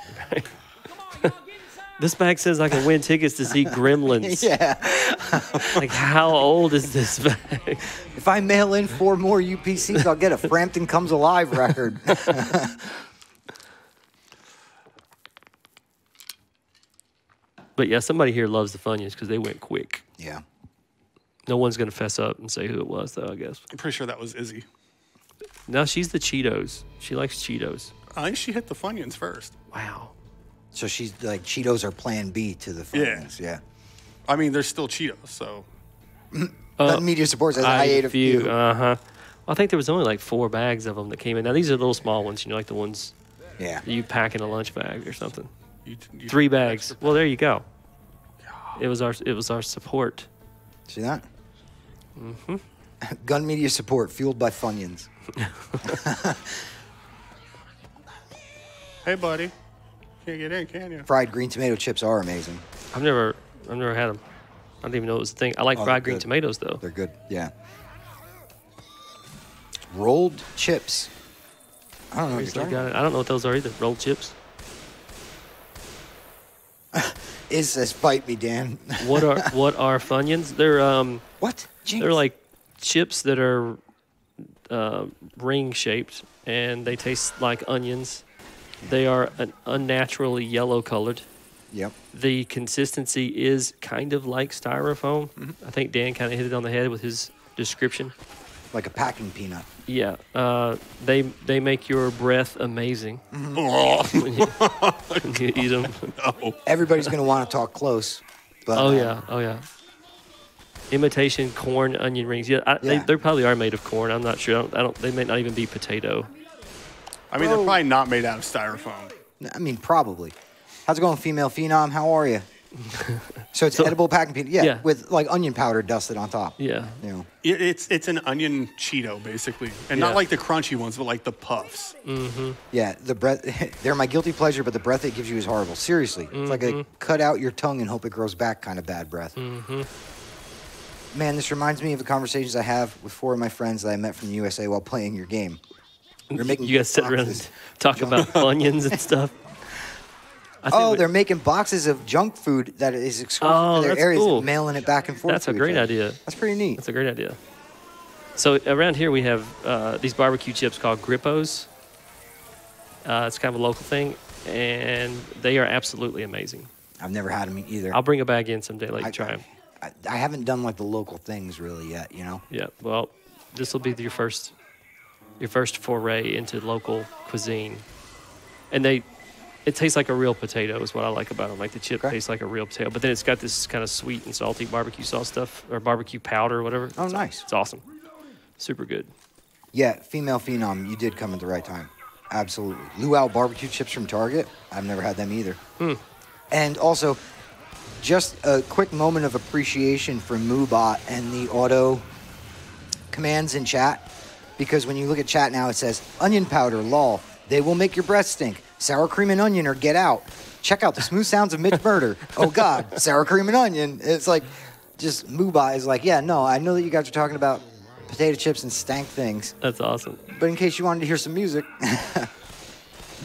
This bag says I can win tickets to see Gremlins. Yeah. Like, how old is this bag? If I mail in 4 more UPCs, I'll get a Frampton Comes Alive record. But yeah, somebody here loves the Funyuns because they went quick. Yeah. No one's going to fess up and say who it was, though, I guess. I'm pretty sure that was Izzy. No, she's the Cheetos. She likes Cheetos. I think she hit the Funyuns first. Wow. So she's like, Cheetos are plan B to the Funyuns. Yeah. I mean, there's still Cheetos, so. The media support says I ate a few. Uh-huh. I think there was only like 4 bags of them that came in. Now, these are little small ones, you know, like the ones Yeah. that you pack in a lunch bag or something. You 3 bags. Well, there you go. It was our support. See that? Mm-hmm. Gun media support fueled by Funyuns. Hey, buddy. Can't get in, can you? Fried green tomato chips are amazing. I've never had them. I didn't even know it was a thing. I like Oh, fried they're green good. tomatoes though. They're good. Yeah. Rolled chips. I don't know what you're talking about. I don't know what those are either. Rolled chips. It says fight me, Dan. What are Funyuns? They're What? Jeez. they're like chips that are ring shaped and they taste like onions. They are unnaturally yellow colored. Yep. The consistency is kind of like styrofoam. I think Dan kind of hit it on the head with his description. Like a packing peanut. Yeah, they make your breath amazing Oh, when you eat them. no. Everybody's going to want to talk close. But, Oh yeah. Imitation corn onion rings. Yeah, Yeah. they probably are made of corn. I'm not sure. I don't. They may not even be potato. I mean, they're probably not made out of styrofoam. I mean, probably. How's it going, female phenom? How are you? So it's edible packing peanut. Yeah, Yeah. with like onion powder dusted on top. Yeah. You know. It's an onion Cheeto, basically. And Yeah. not like the crunchy ones, but like the puffs. Yeah, the breath. They're my guilty pleasure, but the breath it gives you is horrible. Seriously, it's like a cut out your tongue and hope it grows back kind of bad breath. Man, this reminds me of the conversations I have with 4 of my friends that I met from the USA while playing your game. We're making You guys sit around boxes. and talk about onions and stuff. I think Oh, we- they're making boxes of junk food that is exclusive Oh, to their that's areas cool. and mailing it back and forth. That's to a each great other. idea. That's pretty neat. That's a great idea. So around here we have these barbecue chips called Grippos. It's kind of a local thing, and they are absolutely amazing. I've never had them either. I'll bring a bag in someday, let you try them. I haven't done like the local things really yet, you know? Yeah, well, this will be your first foray into local cuisine, and it tastes like a real potato is what I like about them. Like the chip Okay. tastes like a real potato, but then it's got this kind of sweet and salty barbecue sauce stuff or barbecue powder or whatever. Oh, nice. It's awesome, super good. Yeah, female phenom, you did come at the right time. Absolutely. Luau barbecue chips from Target. I've never had them either. And also, just a quick moment of appreciation for Moobot and the auto commands in chat. Because when you look at chat now, it says, onion powder, lol. They will make your breath stink. Sour cream and onion or get out. Check out the smooth sounds of Mitch Murder. Oh, God, sour cream and onion. It's like, just Moobot is like, yeah, no, I know that you guys are talking about potato chips and stank things. That's awesome. But in case you wanted to hear some music.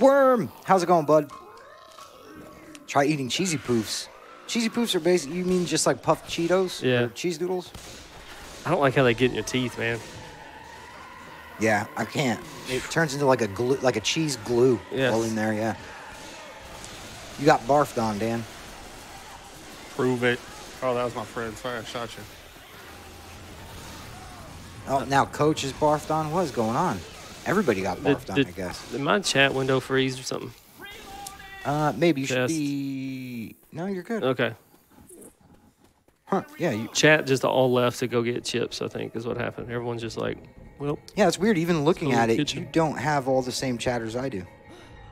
Worm! How's it going, bud? Try eating cheesy poofs. Cheesy poofs are basically, you mean just like puffed Cheetos? Yeah. Or cheese doodles? I don't like how they get in your teeth, man. Yeah, I can't. It turns into like a glue, like a cheese glue Yes. all in there, yeah. You got barfed on, Dan. Prove it. Oh, that was my friend. Sorry, I shot you. Oh, now Coach is barfed on? What is going on? Everybody got barfed on, I guess. Did my chat window freeze or something? Maybe you should Test. be... No, you're good. Okay. Huh, yeah, you... Chat just all left to go get chips, I think, is what happened. Everyone's just like, well, Yeah, it's weird. Even looking Still in at the it, kitchen. you don't have all the same chatters I do.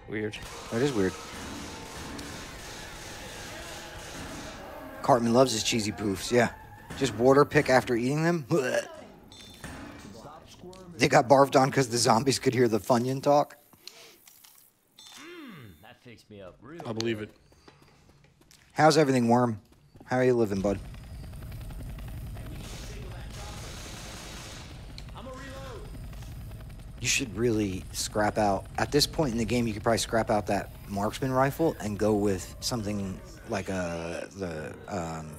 weird. That is weird. Cartman loves his cheesy poofs, yeah. Just water pick after eating them. Blech. They got barfed on because the zombies could hear the Funyun talk. That fixed me up real I believe it. How's everything, Worm? How are you living, bud? I'm a reload. You should really scrap out. At this point in the game, you could probably scrap out that marksman rifle and go with something like the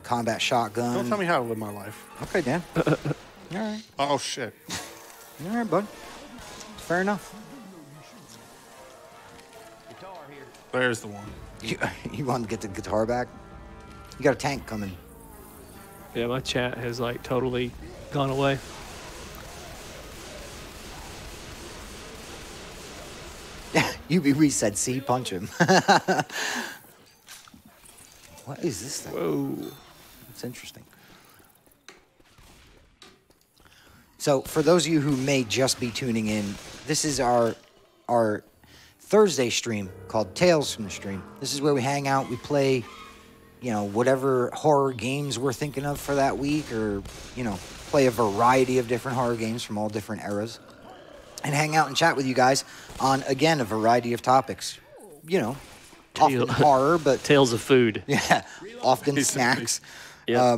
combat shotgun. Don't tell me how to live my life. Okay, Dan. All right. Oh, shit. All right, bud. Fair enough. Guitar here. There's the one. You want to get the guitar back? You got a tank coming. Yeah, my chat has like totally gone away. UB said, "See, punch him." What is this thing? Whoa. It's interesting. So, for those of you who may just be tuning in, this is our Thursday stream called Tales from the Stream. This is where we hang out, we play, whatever horror games we're thinking of for that week, or, play a variety of different horror games from all different eras, and hang out and chat with you guys on, again, a variety of topics. Often horror, but Tales of food. yeah, often snacks. Yeah.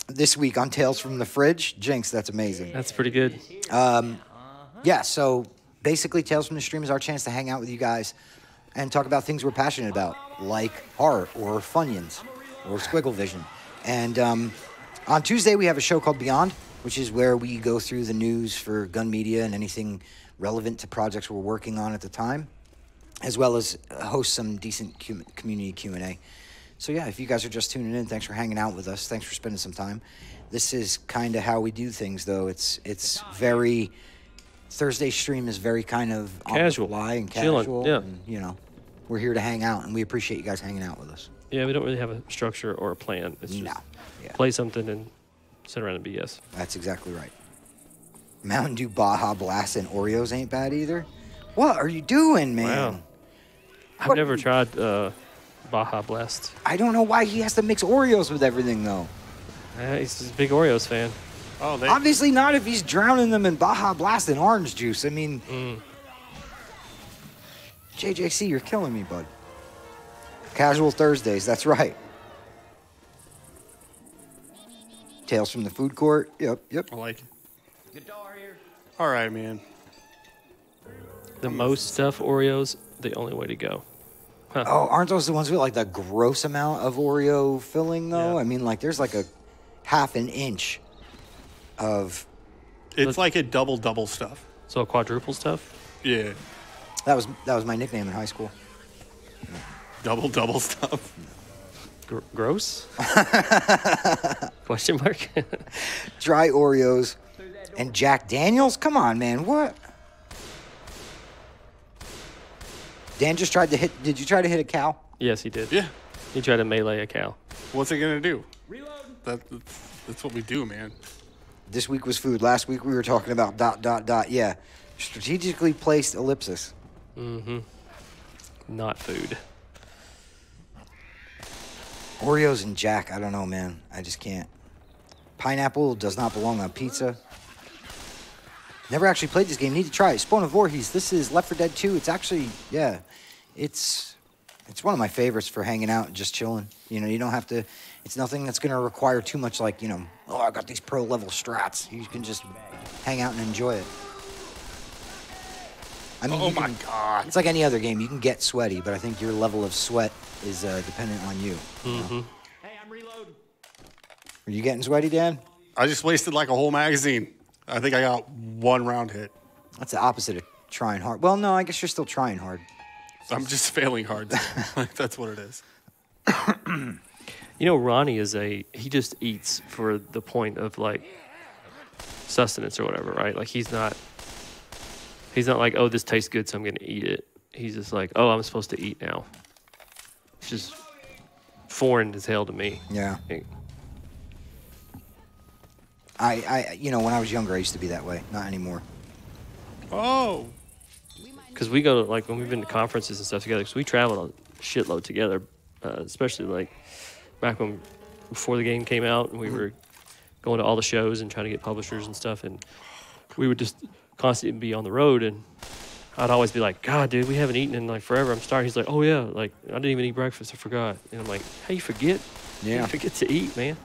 This week on Tales from the Fridge, Jinx, that's amazing. That's pretty good. Yeah, so basically Tales from the Stream is our chance to hang out with you guys and talk about things we're passionate about, like horror or Funyuns or Squiggle Vision. And on Tuesday, we have a show called Beyond, which is where we go through the news for gun media and anything relevant to projects we're working on at the time, as well as host some decent community Q&A. So yeah, if you guys are just tuning in, thanks for hanging out with us. Thanks for spending some time. This is kind of how we do things, though. It's very... Thursday stream is very kind of Casual. on the fly and Chilling, casual. yeah. And, we're here to hang out, and we appreciate you guys hanging out with us. Yeah, we don't really have a structure or a plan. It's just No. Yeah. play something and sit around and BS. That's exactly right. Mountain Dew Baja Blast and Oreos ain't bad either. What are you doing, man? Wow. I've What- never tried Baja Blast. I don't know why he has to mix Oreos with everything, though. He's just a big Oreos fan. Oh, they. Obviously not if he's drowning them in Baja Blast and orange juice. I mean, JJC, you're killing me, bud. Casual Thursdays, that's right. Tales from the Food Court. Yep. I like it. Guitar here. All right, man. The most stuff Oreos, the only way to go. Oh, aren't those the ones with like the gross amount of Oreo filling, though? Yeah. I mean, like there's like a half an inch of... It's like a double stuff. So a quadruple stuff? Yeah. That was my nickname in high school. Double stuff. Gross? Question mark? Dry Oreos and Jack Daniels? Come on, man. What? Dan just tried to hit... Did you try to hit a cow? Yes, he did. Yeah. He tried to melee a cow. What's it gonna do? Reloading. That's what we do, man. This week was food. Last week we were talking about ... Yeah. Strategically placed ellipsis. Not food. Oreos and Jack, I don't know, man. I just can't. Pineapple does not belong on pizza. Never actually played this game. Need to try it. Spawn of Voorhees. This is Left 4 Dead 2. It's actually, yeah, it's one of my favorites for hanging out and just chilling. You don't have to, it's nothing that's going to require too much like, oh, I got these pro level strats. You can just hang out and enjoy it. I mean, Oh my God. it's like any other game. You can get sweaty, but I think your level of sweat is dependent on you. Hey, I'm reloading. Are you getting sweaty, Dan? I just wasted like a whole magazine. I think I got one round hit. That's the opposite of trying hard. Well, no, I guess you're still trying hard. I'm just failing hard. Like, that's what it is. Ronnie he just eats for the point of like sustenance or whatever, right? Like he's not like, oh, this tastes good, so I'm going to eat it. He's just like, oh, I'm supposed to eat now. It's just foreign as hell to me. Yeah. I when I was younger, I used to be that way. Not anymore. Oh. Because we go to, like, when we've been to conferences and stuff together, because we travel a shitload together, especially, like, back before the game came out, and we were going to all the shows and trying to get publishers and stuff, and we would just constantly be on the road, and I'd always be like, God, dude, we haven't eaten in, like, forever. I'm starving. He's like, oh, yeah, like, I didn't even eat breakfast. I forgot. And I'm like, how you forget? Yeah. You forget to eat, man.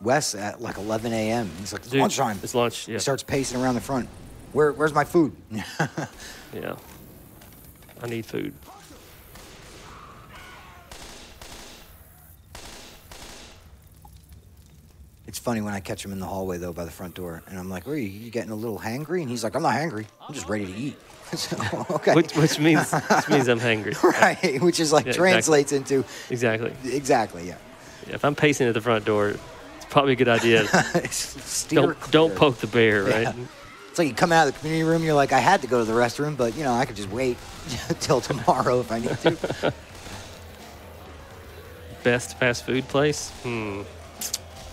Wes at like 11 a.m. He's like, it's Dude, lunchtime. It's lunch, yeah. He starts pacing around the front. Where's my food? Yeah. I need food. It's funny when I catch him in the hallway, though, by the front door. And I'm like, "Where are you? You getting a little hangry?" And he's like, "I'm not hangry. I'm just ready to eat." So, okay. Which means I'm hungry. Right, which is like Yeah, translates into Exactly. exactly, yeah. Yeah, if I'm pacing at the front door, it's probably a good idea. Steer Don't clear. poke the bear, right? Yeah. It's like you come out of the community room, you're like, I had to go to the restroom, but I could just wait till tomorrow if I need to. Best fast food place?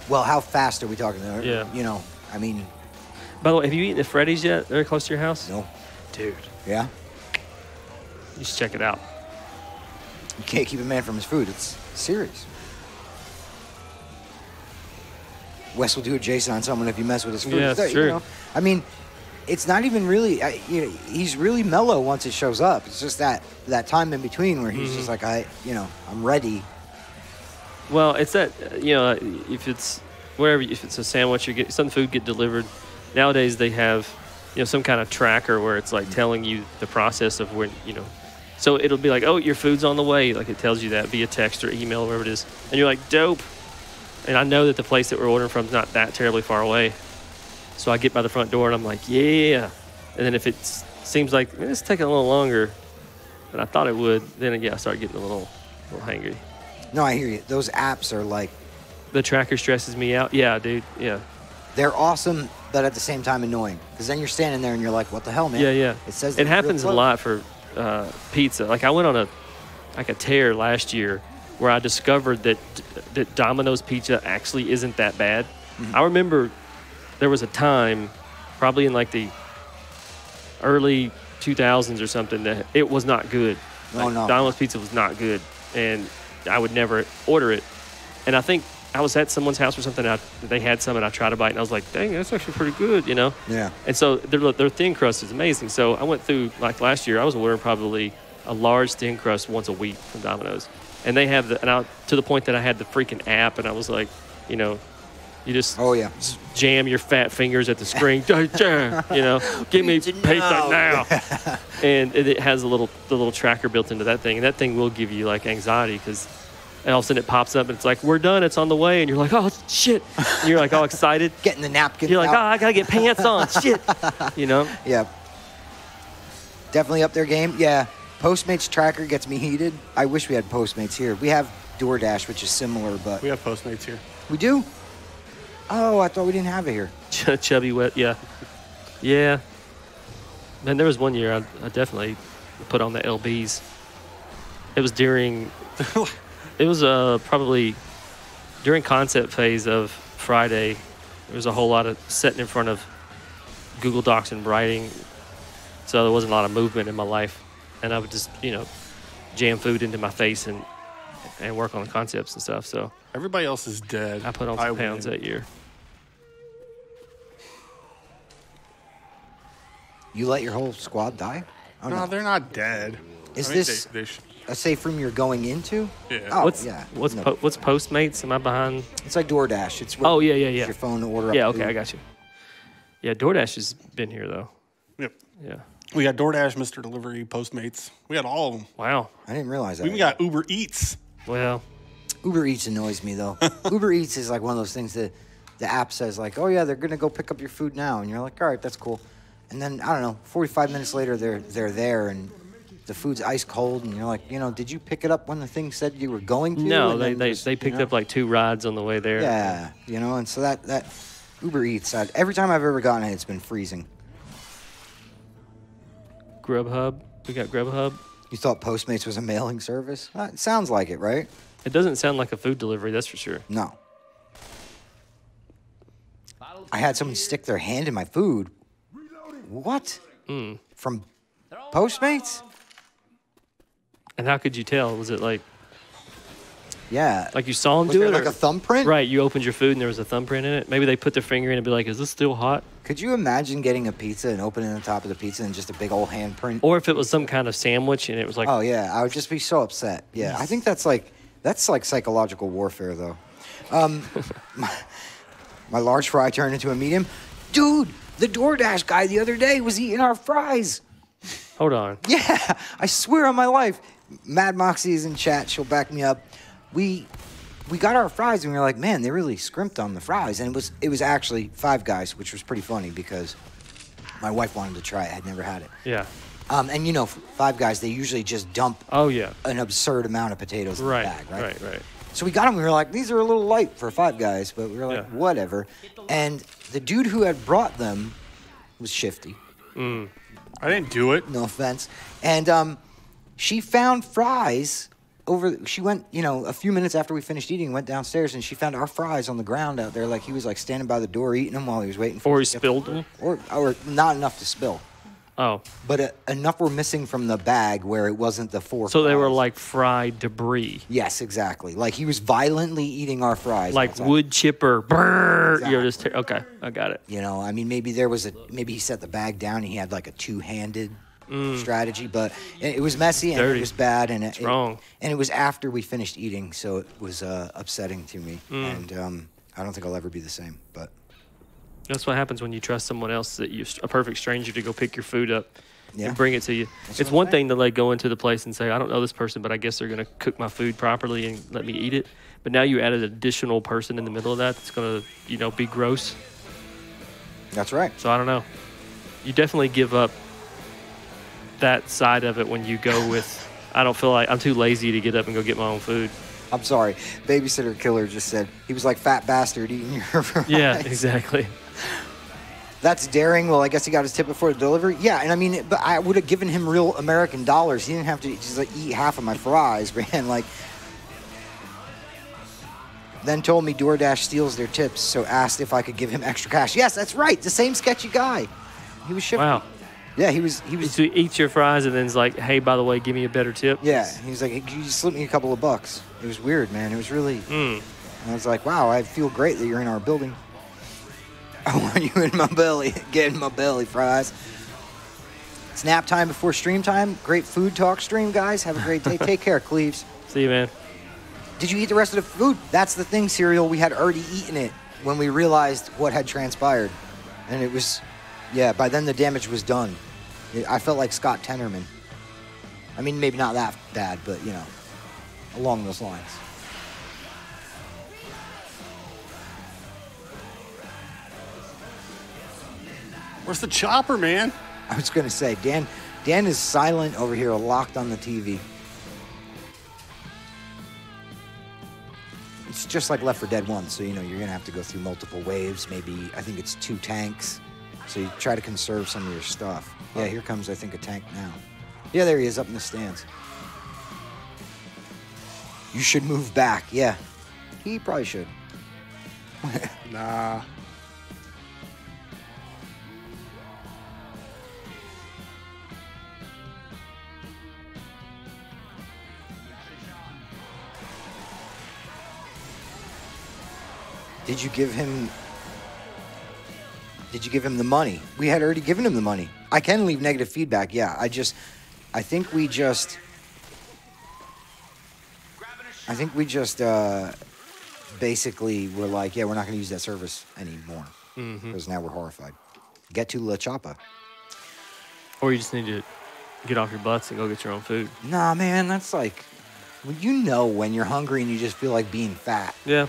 Well, how fast are we talking? Yeah. I mean, By the way, have you eaten at Freddy's yet? Very close to your house? no, Dude, yeah. you should check it out. You can't keep a man from his food. It's serious. Wes will do a Jason on someone if you mess with his food. Yeah, it's true. I mean, it's not even really. He's really mellow once it shows up. It's just that time in between where he's just like, I'm ready. Well, it's that, if it's wherever, if it's a sandwich, some food get delivered. Nowadays they have, some kind of tracker where it's like telling you the process of when, so it'll be like, oh, your food's on the way. Like it tells you that via text or email, or whatever it is. And you're like, dope. And I know that the place that we're ordering from is not that terribly far away. So I get by the front door and I'm like, yeah. And then if it seems like it's taking a little longer than I thought it would, then I start getting a little hangry. No, I hear you. Those apps are like, The tracker stresses me out. Yeah, dude. Yeah. they're awesome, but at the same time annoying. Because then you're standing there and you're like, what the hell, man? Yeah. It says it happens a lot for pizza. Like I went on a tear last year where I discovered that Domino's pizza actually isn't that bad. I remember there was a time, probably in like the early 2000s or something, that it was not good. Oh, no. Domino's pizza was not good, and I would never order it. And I think I was at someone's house or something, they had some, and I tried a bite, and I was like, dang, that's actually pretty good, Yeah. And so their thin crust is amazing. So I went through, like last year, I was ordering probably a large thin crust once a week from Domino's. And they have to the point that I had the freaking app, and I was like, you just jam your fat fingers at the screen, give me pizza now. And it has the little tracker built into that thing, and that thing will give you like anxiety because all of a sudden it pops up and it's like, we're done, it's on the way, and you're like, oh shit, and you're like all excited, Getting the napkin. you're like, out. oh, I gotta get pants on, shit, Yeah. Definitely up their game. Yeah. Postmates tracker gets me heated. I wish we had Postmates here. We have DoorDash, which is similar, but We have Postmates here. we do? Oh, I thought we didn't have it here. chubby wet, yeah. Man, there was one year I definitely put on the LBs. It was probably during concept phase of Friday. There was a whole lot of sitting in front of Google Docs and writing, so there wasn't a lot of movement in my life. And I would just, jam food into my face and work on the concepts and stuff. So Everybody else is dead. I put on some pounds win. that year. You let your whole squad die? Oh, No, they're not dead. Is I mean, this they sh- a safe room you're going into? Yeah. Oh, What's yeah. what's No. what's Postmates? Am I behind? It's like DoorDash. It's where Oh, yeah. you use your phone to order up Yeah, okay, food. I got you. Yeah, DoorDash has been here though. Yep. Yeah. We got DoorDash, Mr. Delivery, Postmates. We got all of them. Wow. I didn't realize that. We even got Uber Eats. Well, Uber Eats annoys me, though. Uber Eats is like one of those things that the app says, like, oh, yeah, they're going to go pick up your food now. And you're like, all right, that's cool. And then, I don't know, 45 minutes later, they're there, and the food's ice cold. And you're like, did you pick it up when the thing said you were going to? no, And they then they, just, they picked up like 2 rides on the way there. Yeah, and so that Uber Eats, every time I've ever gotten it, it's been freezing. Grubhub. We got Grubhub. You thought Postmates was a mailing service? It sounds like it, right? It doesn't sound like a food delivery, that's for sure. No. I had someone stick their hand in my food. What? From Postmates? And how could you tell? Was it like Yeah. you saw them Was do there it? like or- a thumbprint? Right, you opened your food and there was a thumbprint in it. Maybe they put their finger in and be like, is this still hot? Could you imagine getting a pizza and opening the top of the pizza and just a big old handprint? Or if it was some kind of sandwich and it was like, Oh yeah, I would just be so upset. Yeah, I think that's like psychological warfare though. My large fry turned into a medium. Dude, The DoorDash guy the other day was eating our fries. Hold on. Yeah, I swear on my life. Mad Moxie is in chat. She'll back me up. We got our fries and we were like, man, they really scrimped on the fries. And it was actually Five Guys, which was pretty funny because my wife wanted to try it. I had never had it. Yeah. And you know, Five Guys, they usually just dump Oh, yeah. an absurd amount of potatoes in the bag, right? Right. So we got them. We were like, these are a little light for Five Guys, but we were like, Yeah. whatever. And the dude who had brought them was shifty. I didn't do it. No offense. And she found fries she went, you know, a few minutes after we finished eating, went downstairs, and she found our fries on the ground out there. Like, he was, like, standing by the door eating them while he was waiting for Or he us to get spilled them. Or not enough to spill. Oh. But enough were missing from the bag where it wasn't the four So they were fries. like fried debris. Yes, exactly. Like, he was violently eating our fries. Like outside. wood chipper. Brrr, Exactly. You're just okay. I got it. You know, I mean, maybe he set the bag down and he had like a two-handed strategy, but it was messy and Dirty. it was bad and It's wrong. And it was after we finished eating, so it was upsetting to me. And I don't think I'll ever be the same. But That's what happens when you trust someone else, that a perfect stranger, to go pick your food up Yeah. and bring it to you. That's It's what I'm one thing to like go into the place and say, I don't know this person, but I guess they're going to cook my food properly and let me eat it. But now you added an additional person in the middle of that that's going to, you know, be gross. that's right. So I don't know. You definitely give up that side of it when you go with, I don't feel like, I'm too lazy to get up and go get my own food. I'm sorry. Babysitter Killer just said he was like fat bastard eating your fries. Yeah, exactly. That's daring. Well, I guess he got his tip before the delivery. Yeah, and I mean, but I would have given him real American dollars. He didn't have to just like eat half of my fries, man. Like, then told me DoorDash steals their tips, so asked if I could give him extra cash. Yes, that's right. The same sketchy guy. He was shifty. Wow. Yeah, he was. So he eats your fries and then it's like, hey, by the way, give me a better tip. Yeah, he was like, hey, you slip me a couple of bucks. It was weird, man. It was really. And I was like, wow, I feel great that you're in our building. I want you in my belly, get in my belly, fries. It's nap time before stream time. Great food talk stream, guys. Have a great day. Take care, Cleves. See you, man. Did you eat the rest of the food? That's the thing, Cereal. We had already eaten it when we realized what had transpired. And it was, yeah, by then the damage was done. I felt like Scott Tenorman. I mean, maybe not that bad, but, you know, along those lines. Where's the chopper, man? I was going to say, Dan is silent over here, locked on the TV. It's just like Left 4 Dead 1, so, you know, you're going to have to go through multiple waves. Maybe, I think it's 2 tanks. So you try to conserve some of your stuff. Yeah, here comes, I think, a tank now. Yeah, there he is up in the stands. You should move back. Yeah, he probably should. Nah. Did you give him the money? We had already given him the money. I can leave negative feedback. Yeah, I think we just basically were like, yeah, we're not going to use that service anymore because now we're horrified. Get to La Chapa. Or you just need to get off your butts and go get your own food. Nah, man, that's like, well, you know, when you're hungry and you just feel like being fat. Yeah.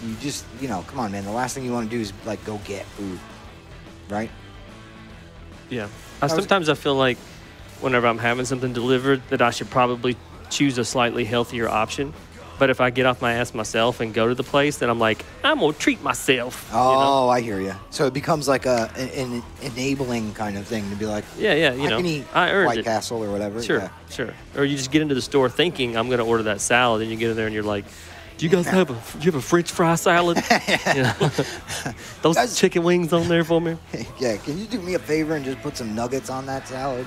You just, you know, come on, man. The last thing you want to do is like go get food, right? Yeah. Sometimes I feel like whenever I'm having something delivered that I should probably choose a slightly healthier option. But if I get off my ass myself and go to the place, then I'm like, I'm going to treat myself. Oh, you know? I hear you. So it becomes like an enabling kind of thing to be like, Yeah, I can eat I earned White it. Castle or whatever. Sure, Yeah. sure. Or you just get into the store thinking I'm going to order that salad, and you get in there and you're like, do you guys have a French fry salad? You know? Those Guys- chicken wings on there for me? Yeah, can you do me a favor and just put some nuggets on that salad?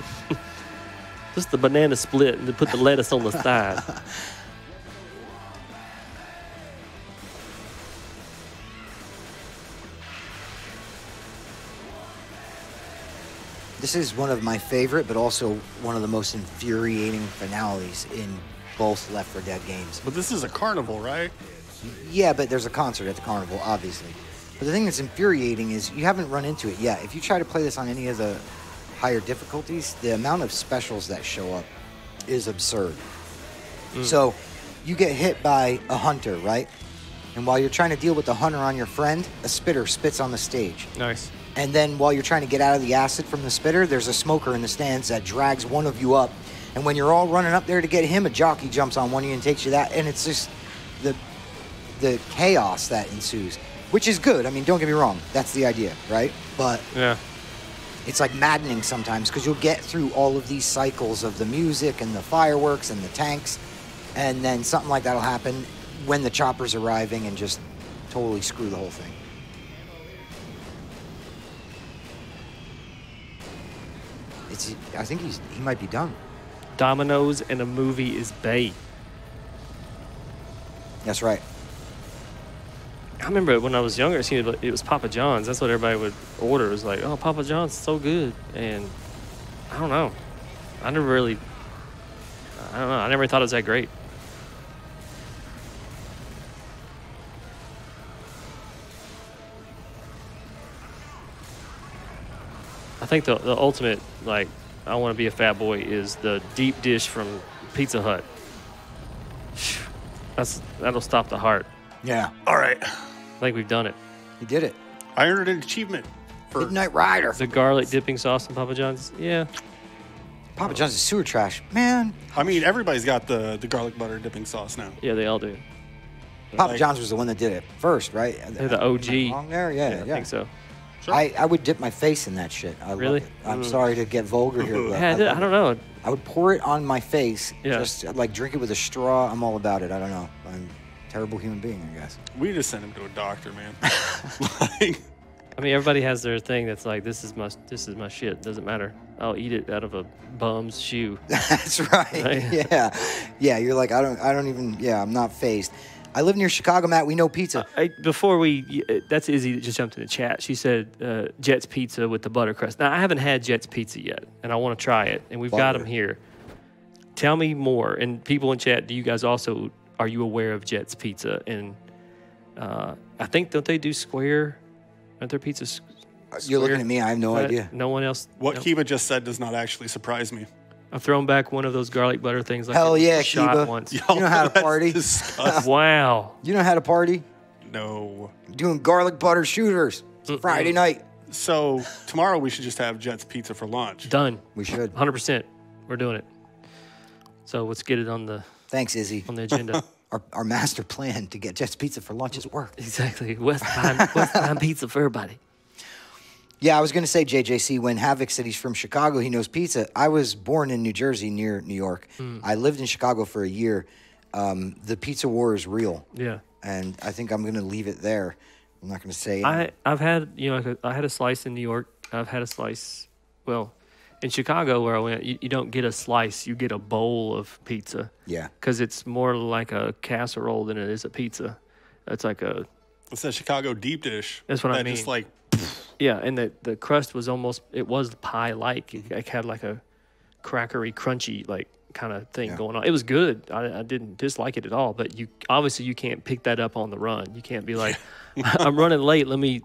Just the banana split and then put the lettuce on the side. This is one of my favorite, but also one of the most infuriating finales in both Left 4 Dead games. But this is a carnival, right? Yeah, but there's a concert at the carnival, obviously. But the thing that's infuriating is you haven't run into it yet. If you try to play this on any of the higher difficulties, the amount of specials that show up is absurd. So you get hit by a hunter, right? And while you're trying to deal with the hunter on your friend, a spitter spits on the stage. Nice. And then while you're trying to get out of the acid from the spitter, there's a smoker in the stands that drags one of you up. And when you're all running up there to get him, a jockey jumps on one of you and takes you that. And it's just the chaos that ensues, which is good. I mean, don't get me wrong. That's the idea, right? But Yeah. it's like maddening sometimes because you'll get through all of these cycles of the music and the fireworks and the tanks. And then something like that'll happen when the chopper's arriving and just totally screw the whole thing. I think he might be done. Domino's and a movie is bait. That's right. I remember when I was younger, it was Papa John's. That's what everybody would order. It was like, oh, Papa John's is so good. And I don't know. I never thought it was that great. I think the ultimate, like, I want to be a fat boy is the deep dish from Pizza Hut. That'll stop the heart. Yeah. All right. I think we've done it. He did it. I earned an achievement for Midnight Rider. The garlic dipping sauce in Papa John's. Yeah. Papa John's is sewer trash. Man. I mean, everybody's got the garlic butter dipping sauce now. Yeah, they all do. Papa John's was the one that did it first, right? They're the OG. Am I wrong there? Yeah, I think so. Sure. I would dip my face in that shit. I Really? love it. I'm sorry to get vulgar here, but Yeah, I don't know. I would pour it on my face. Yeah. Just like drink it with a straw. I'm all about it. I don't know. I'm a terrible human being, I guess. We just sent him to a doctor, man. Like, I mean, everybody has their thing that's like, this is my shit. Doesn't matter. I'll eat it out of a bum's shoe. That's right. Right. Yeah. You're like, I'm not phased. I live near Chicago, Matt. We know pizza. That's Izzy that just jumped in the chat. She said Jet's Pizza with the butter crust. Now, I haven't had Jet's Pizza yet, and I want to try it, and we've got them here. Tell me more. And people in chat, are you aware of Jet's Pizza? And I think, don't they do square? Aren't their pizzas You're looking at me. I have no idea. No one else. what Kiva just said does not actually surprise me. I've thrown back one of those garlic butter things. Like Hell yeah, shot Kiva. once. You know how to That's party? disgusting. Wow. You know how to party? No. Doing garlic butter shooters. It's Friday night. So tomorrow we should just have Jet's Pizza for lunch. Done. We should. 100%. We're doing it. So let's get it on the Thanks, Izzy. agenda. Our master plan to get Jet's Pizza for lunch has worked. Exactly. West Prime Pizza for everybody. Yeah, I was going to say, JJC, when Havoc said he's from Chicago, he knows pizza. I was born in New Jersey near New York. I lived in Chicago for a year. The pizza war is real. Yeah. And I think I'm going to leave it there. I'm not going to say I've had, I had a slice in New York. I've had a slice, in Chicago where I went, you don't get a slice, you get a bowl of pizza. Yeah. Because it's more like a casserole than it is a pizza. It's like It's that Chicago deep dish. That's what I that mean. Just like, yeah, and the crust was it was pie-like. It had like a crackery, crunchy, like kind of thing going on. It was good. I didn't dislike it at all, but you can't pick that up on the run. You can't be like, I'm running late. Let me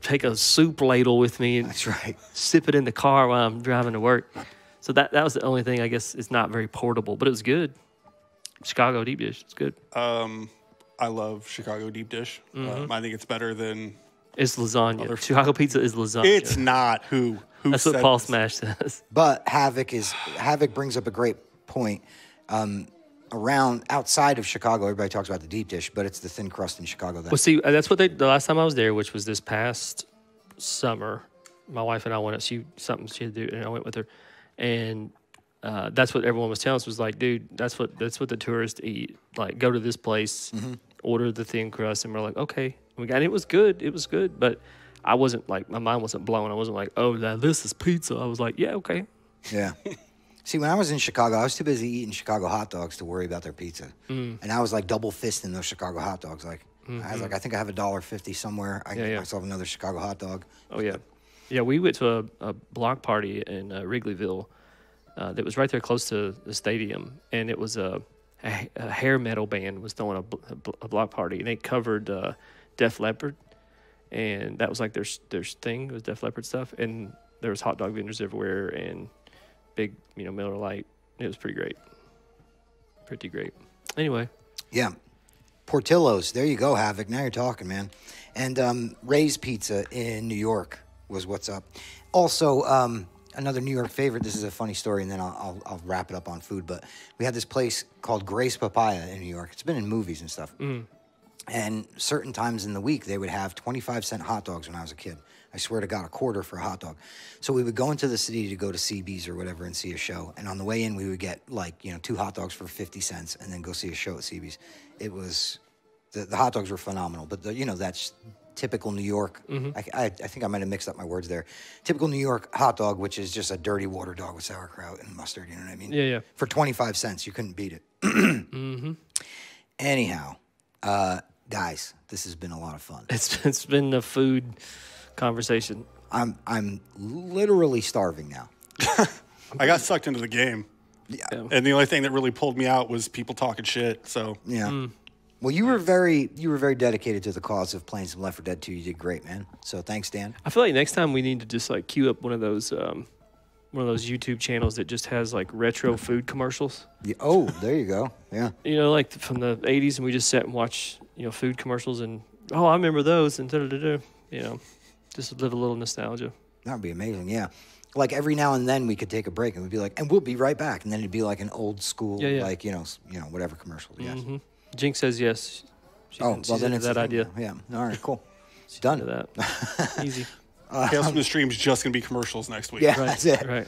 take a soup ladle with me and That's right. sip it in the car while I'm driving to work. So that was the only thing, I guess. It's not very portable, but it was good. Chicago deep dish. It's good. I love Chicago deep dish. I think it's better than. It's lasagna. Chicago pizza is lasagna. It's not who That's said what Paul this? Smash says. But Havoc brings up a great point. Around outside of Chicago, everybody talks about the deep dish, but it's the thin crust in Chicago. Well, see, that's what the last time I was there, which was this past summer, my wife and I went. Something she had to do, and I went with her, and that's what everyone was telling us was like, dude, that's what the tourists eat. Like, go to this place, order the thin crust, and we're like, okay, and it was good. It was good, but I wasn't like, my mind wasn't blown. I wasn't like, oh, now this is pizza. I was like, yeah, okay. Yeah. See, when I was in Chicago, I was too busy eating Chicago hot dogs to worry about their pizza. And I was like double fisting those Chicago hot dogs. Like, I was like, I think I have $1.50 somewhere. I can get myself another Chicago hot dog. Oh, yeah. Yeah, we went to a block party in Wrigleyville that was right there close to the stadium. And it was a hair metal band was throwing a block party. And they covered Def Leppard. and that was like their thing. It was Def Leppard stuff, and there was hot dog vendors everywhere and big, Miller Lite. It was pretty great. Pretty great. Anyway. Yeah. Portillo's. There you go, Havoc. Now you're talking, man. And Ray's Pizza in New York was what's up. Also, another New York favorite. This is a funny story, and then I'll wrap it up on food. But we had this place called Grace Papaya in New York. It's been in movies and stuff. And certain times in the week, they would have 25-cent hot dogs when I was a kid. I swear to God, a quarter for a hot dog. So we would go into the city to go to CB's or whatever and see a show. And on the way in, we would get 2 hot dogs for 50 cents and then go see a show at CB's. It was, the hot dogs were phenomenal. But, that's typical New York. I think I might have mixed up my words there. Typical New York hot dog, which is just a dirty water dog with sauerkraut and mustard, you know what I mean? Yeah. For 25 cents, you couldn't beat it. Anyhow, guys, this has been a lot of fun. It's been a food conversation. I'm literally starving now. I got sucked into the game. Yeah. And the only thing that really pulled me out was people talking shit. So Yeah. Well, you were very dedicated to the cause of playing some Left 4 Dead 2. You did great, man. So thanks, Dan. I feel like next time we need to just queue up one of those YouTube channels that just has retro food commercials. Yeah. Oh, there you go. Yeah. Like from the 80s, and we just sat and watch food commercials, and I remember those, and just live a little nostalgia. That would be amazing. Yeah. Like every now and then we could take a break and we'd be like, and we'll be right back. And then it'd be like an old school, whatever commercial. Yes. Jinx says yes. She's then into it's that idea. Yeah. All right, cool. It's done. Into that. Easy. Tales from the Stream's just going to be commercials next week. Yeah, Right, that's it. right.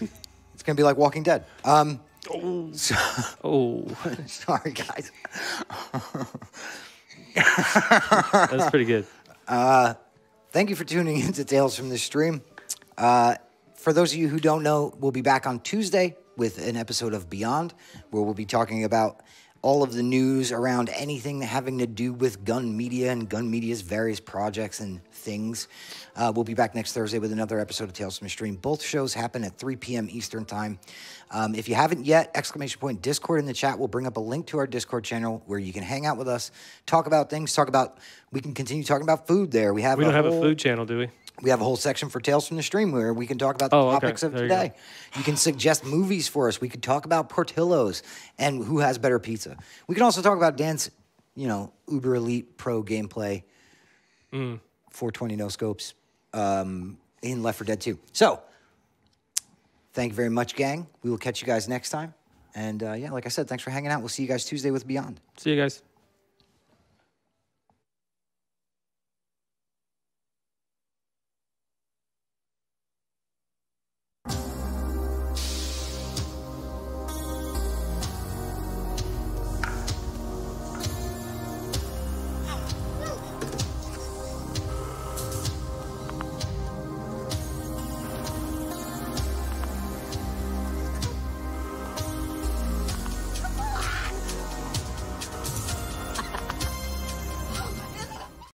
It's going to be like Walking Dead. Oh. Sorry, guys. That's pretty good. Thank you for tuning into Tales from the Stream. For those of you who don't know, we'll be back on Tuesday with an episode of Beyond, where we'll be talking about all of the news around anything having to do with gun media and gun media's various projects and things. We'll be back next Thursday with another episode of Tales from the Stream. Both shows happen at 3 p.m. Eastern Time. If you haven't yet, ! Discord in the chat. We'll bring up a link to our Discord channel where you can hang out with us, talk about things, we can continue talking about food there. We don't have a food channel, do we? We have a whole section for Tales from the Stream where we can talk about the topics of There today. You can suggest movies for us. We could talk about Portillo's and who has better pizza. We can also talk about Dan's, uber elite pro gameplay, 420 no scopes in Left 4 Dead 2. So, thank you very much, gang. We will catch you guys next time. And like I said, thanks for hanging out. We'll see you guys Tuesday with Beyond. See you guys.